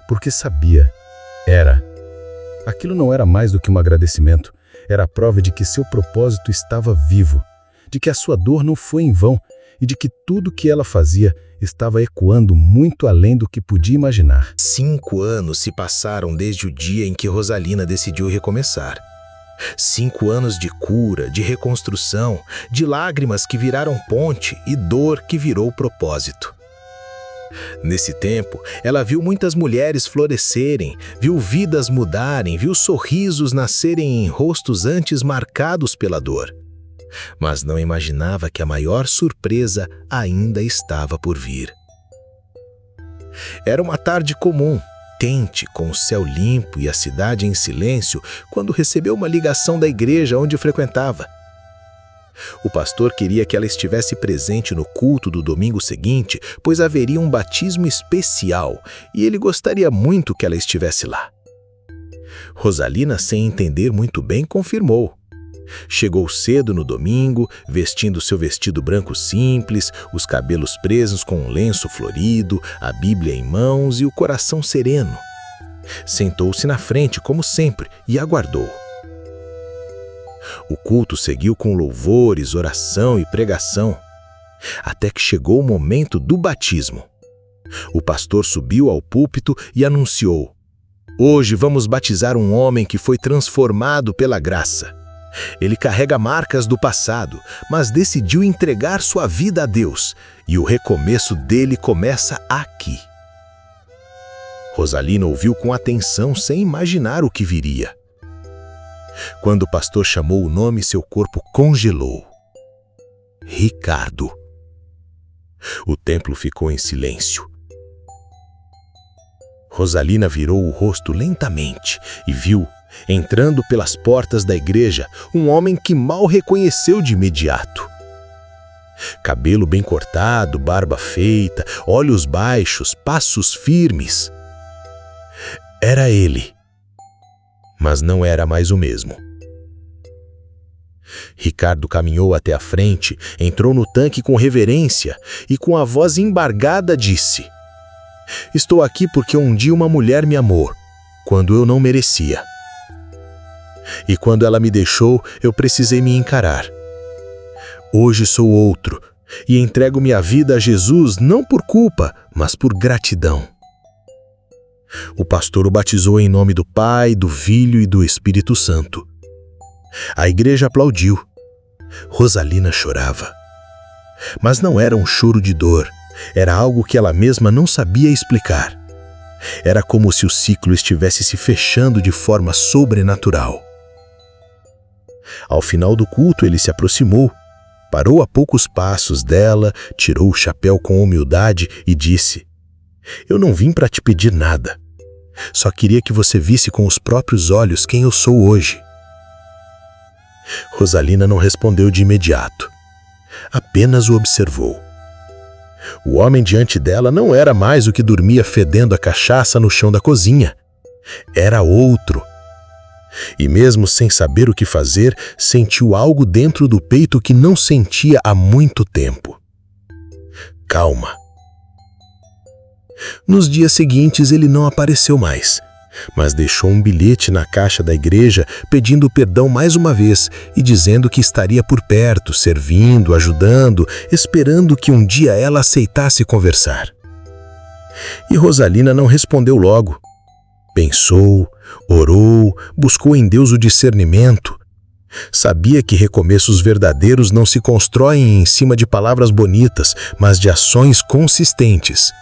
porque sabia. Aquilo não era mais do que um agradecimento. Era a prova de que seu propósito estava vivo, de que a sua dor não foi em vão e de que tudo que ela fazia estava ecoando muito além do que podia imaginar. 5 anos se passaram desde o dia em que Rosalina decidiu recomeçar. 5 anos de cura, de reconstrução, de lágrimas que viraram ponte e dor que virou propósito. Nesse tempo, ela viu muitas mulheres florescerem, viu vidas mudarem, viu sorrisos nascerem em rostos antes marcados pela dor. Mas não imaginava que a maior surpresa ainda estava por vir. Era uma tarde comum, quente, com o céu limpo e a cidade em silêncio, quando recebeu uma ligação da igreja onde frequentava. O pastor queria que ela estivesse presente no culto do domingo seguinte, pois haveria um batismo especial e ele gostaria muito que ela estivesse lá. Rosalina, sem entender muito bem, confirmou. Chegou cedo no domingo, vestindo seu vestido branco simples, os cabelos presos com um lenço florido, a Bíblia em mãos e o coração sereno. Sentou-se na frente, como sempre, e aguardou. O culto seguiu com louvores, oração e pregação, até que chegou o momento do batismo. O pastor subiu ao púlpito e anunciou: Hoje vamos batizar um homem que foi transformado pela graça. Ele carrega marcas do passado, mas decidiu entregar sua vida a Deus, e o recomeço dele começa aqui. Rosalina ouviu com atenção, sem imaginar o que viria. Quando o pastor chamou o nome, seu corpo congelou. Ricardo. O templo ficou em silêncio. Rosalina virou o rosto lentamente e viu, entrando pelas portas da igreja, um homem que mal reconheceu de imediato. Cabelo bem cortado, barba feita, olhos baixos, passos firmes. Era ele. Mas não era mais o mesmo. Ricardo caminhou até a frente, entrou no tanque com reverência e com a voz embargada disse: Estou aqui porque um dia uma mulher me amou, quando eu não merecia. E quando ela me deixou, eu precisei me encarar. Hoje sou outro e entrego minha vida a Jesus não por culpa, mas por gratidão. O pastor o batizou em nome do Pai, do Filho e do Espírito Santo. A igreja aplaudiu. Rosalina chorava. Mas não era um choro de dor, era algo que ela mesma não sabia explicar. Era como se o ciclo estivesse se fechando de forma sobrenatural. Ao final do culto, ele se aproximou, parou a poucos passos dela, tirou o chapéu com humildade e disse: Eu não vim para te pedir nada. Só queria que você visse com os próprios olhos quem eu sou hoje. Rosalina não respondeu de imediato. Apenas o observou. O homem diante dela não era mais o que dormia fedendo a cachaça no chão da cozinha. Era outro. E mesmo sem saber o que fazer, sentiu algo dentro do peito que não sentia há muito tempo. Calma. Nos dias seguintes ele não apareceu mais, mas deixou um bilhete na caixa da igreja pedindo perdão mais uma vez e dizendo que estaria por perto, servindo, ajudando, esperando que um dia ela aceitasse conversar. E Rosalina não respondeu logo. Pensou, orou, buscou em Deus o discernimento. Sabia que recomeços verdadeiros não se constroem em cima de palavras bonitas, mas de ações consistentes.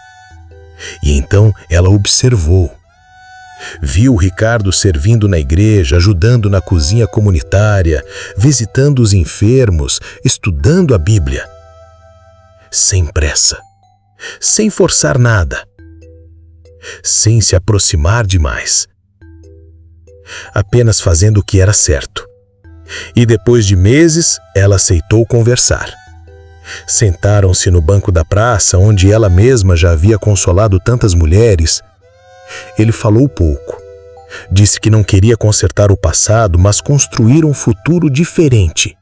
E então ela observou. Viu Ricardo servindo na igreja, ajudando na cozinha comunitária, visitando os enfermos, estudando a Bíblia. Sem pressa, sem forçar nada, sem se aproximar demais. Apenas fazendo o que era certo. E depois de meses, ela aceitou conversar. Sentaram-se no banco da praça, onde ela mesma já havia consolado tantas mulheres. Ele falou pouco. Disse que não queria consertar o passado, mas construir um futuro diferente.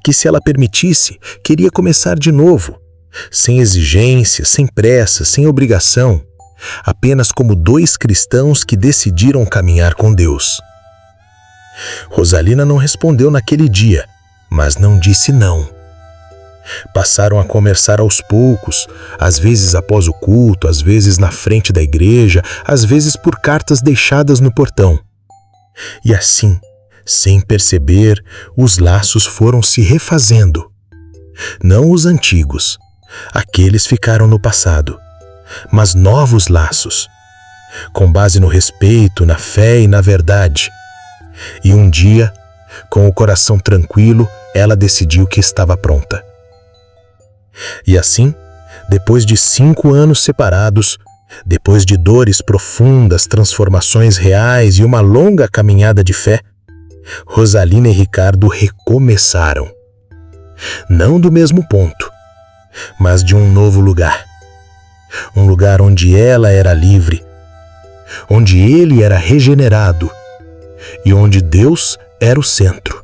Que se ela permitisse, queria começar de novo. Sem exigência, sem pressa, sem obrigação. Apenas como dois cristãos que decidiram caminhar com Deus. Rosalina não respondeu naquele dia, mas não disse não. Passaram a conversar aos poucos, às vezes após o culto, às vezes na frente da igreja, às vezes por cartas deixadas no portão. E assim, sem perceber, os laços foram se refazendo. Não os antigos, aqueles ficaram no passado, mas novos laços, com base no respeito, na fé e na verdade. E um dia, com o coração tranquilo, ela decidiu que estava pronta. E assim, depois de 5 anos separados, depois de dores profundas, transformações reais e uma longa caminhada de fé, Rosalina e Ricardo recomeçaram. Não do mesmo ponto, mas de um novo lugar. Um lugar onde ela era livre, onde ele era regenerado e onde Deus era o centro.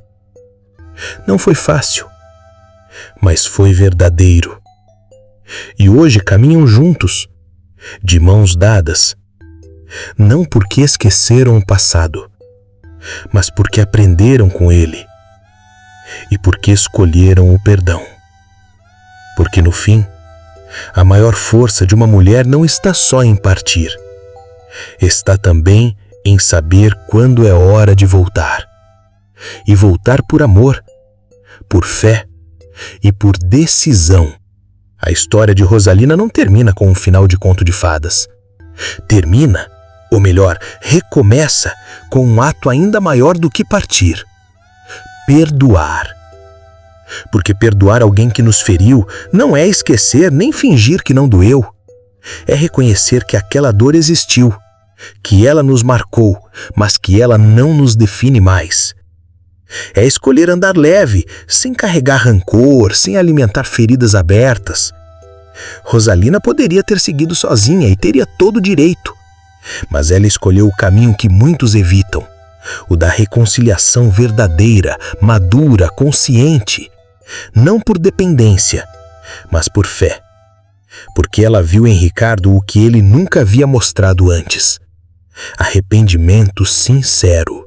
Não foi fácil, mas foi verdadeiro. E hoje caminham juntos, de mãos dadas, não porque esqueceram o passado, mas porque aprenderam com ele e porque escolheram o perdão. Porque no fim, a maior força de uma mulher não está só em partir, está também em saber quando é hora de voltar. E voltar por amor, por fé e por decisão. A história de Rosalina não termina com um final de conto de fadas. Termina, ou melhor, recomeça com um ato ainda maior do que partir. Perdoar. Porque perdoar alguém que nos feriu não é esquecer nem fingir que não doeu. É reconhecer que aquela dor existiu, que ela nos marcou, mas que ela não nos define mais. É escolher andar leve, sem carregar rancor, sem alimentar feridas abertas. Rosalina poderia ter seguido sozinha e teria todo o direito, mas ela escolheu o caminho que muitos evitam, o da reconciliação verdadeira, madura, consciente, não por dependência, mas por fé, porque ela viu em Ricardo o que ele nunca havia mostrado antes: arrependimento sincero.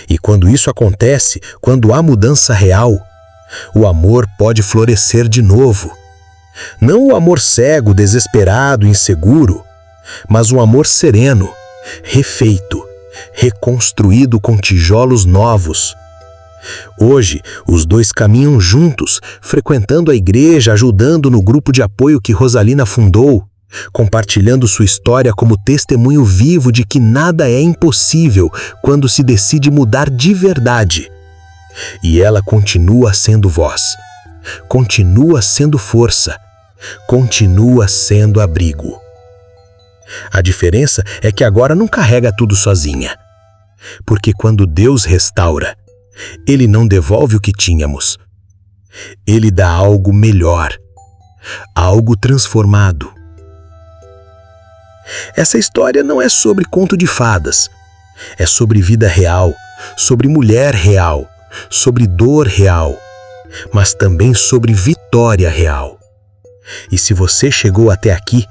E quando isso acontece, quando há mudança real, o amor pode florescer de novo. Não o amor cego, desesperado, inseguro, mas um amor sereno, refeito, reconstruído com tijolos novos. Hoje, os dois caminham juntos, frequentando a igreja, ajudando no grupo de apoio que Rosalina fundou, compartilhando sua história como testemunho vivo de que nada é impossível quando se decide mudar de verdade. E ela continua sendo voz, continua sendo força, continua sendo abrigo. A diferença é que agora não carrega tudo sozinha. Porque quando Deus restaura, Ele não devolve o que tínhamos. Ele dá algo melhor, algo transformado. Essa história não é sobre conto de fadas. É sobre vida real, sobre mulher real, sobre dor real, mas também sobre vitória real. E se você chegou até aqui,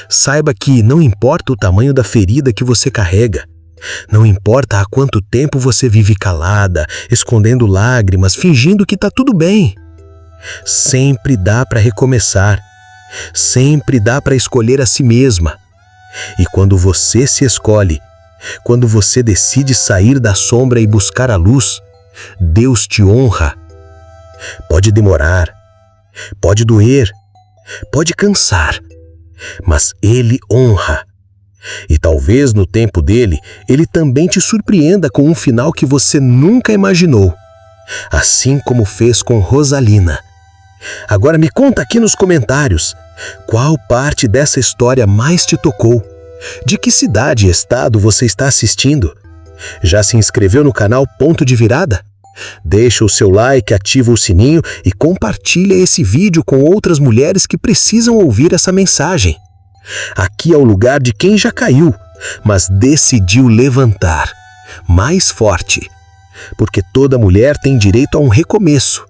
saiba que não importa o tamanho da ferida que você carrega, não importa há quanto tempo você vive calada, escondendo lágrimas, fingindo que tá tudo bem. Sempre dá para recomeçar, sempre dá para escolher a si mesma. E quando você se escolhe, quando você decide sair da sombra e buscar a luz, Deus te honra. Pode demorar, pode doer, pode cansar, mas Ele honra. E talvez no tempo dele, Ele também te surpreenda com um final que você nunca imaginou, assim como fez com Rosalina. Agora me conta aqui nos comentários, qual parte dessa história mais te tocou? De que cidade e estado você está assistindo? Já se inscreveu no canal Ponto de Virada? Deixa o seu like, ativa o sininho e compartilha esse vídeo com outras mulheres que precisam ouvir essa mensagem. Aqui é o lugar de quem já caiu, mas decidiu levantar mais forte. Porque toda mulher tem direito a um recomeço.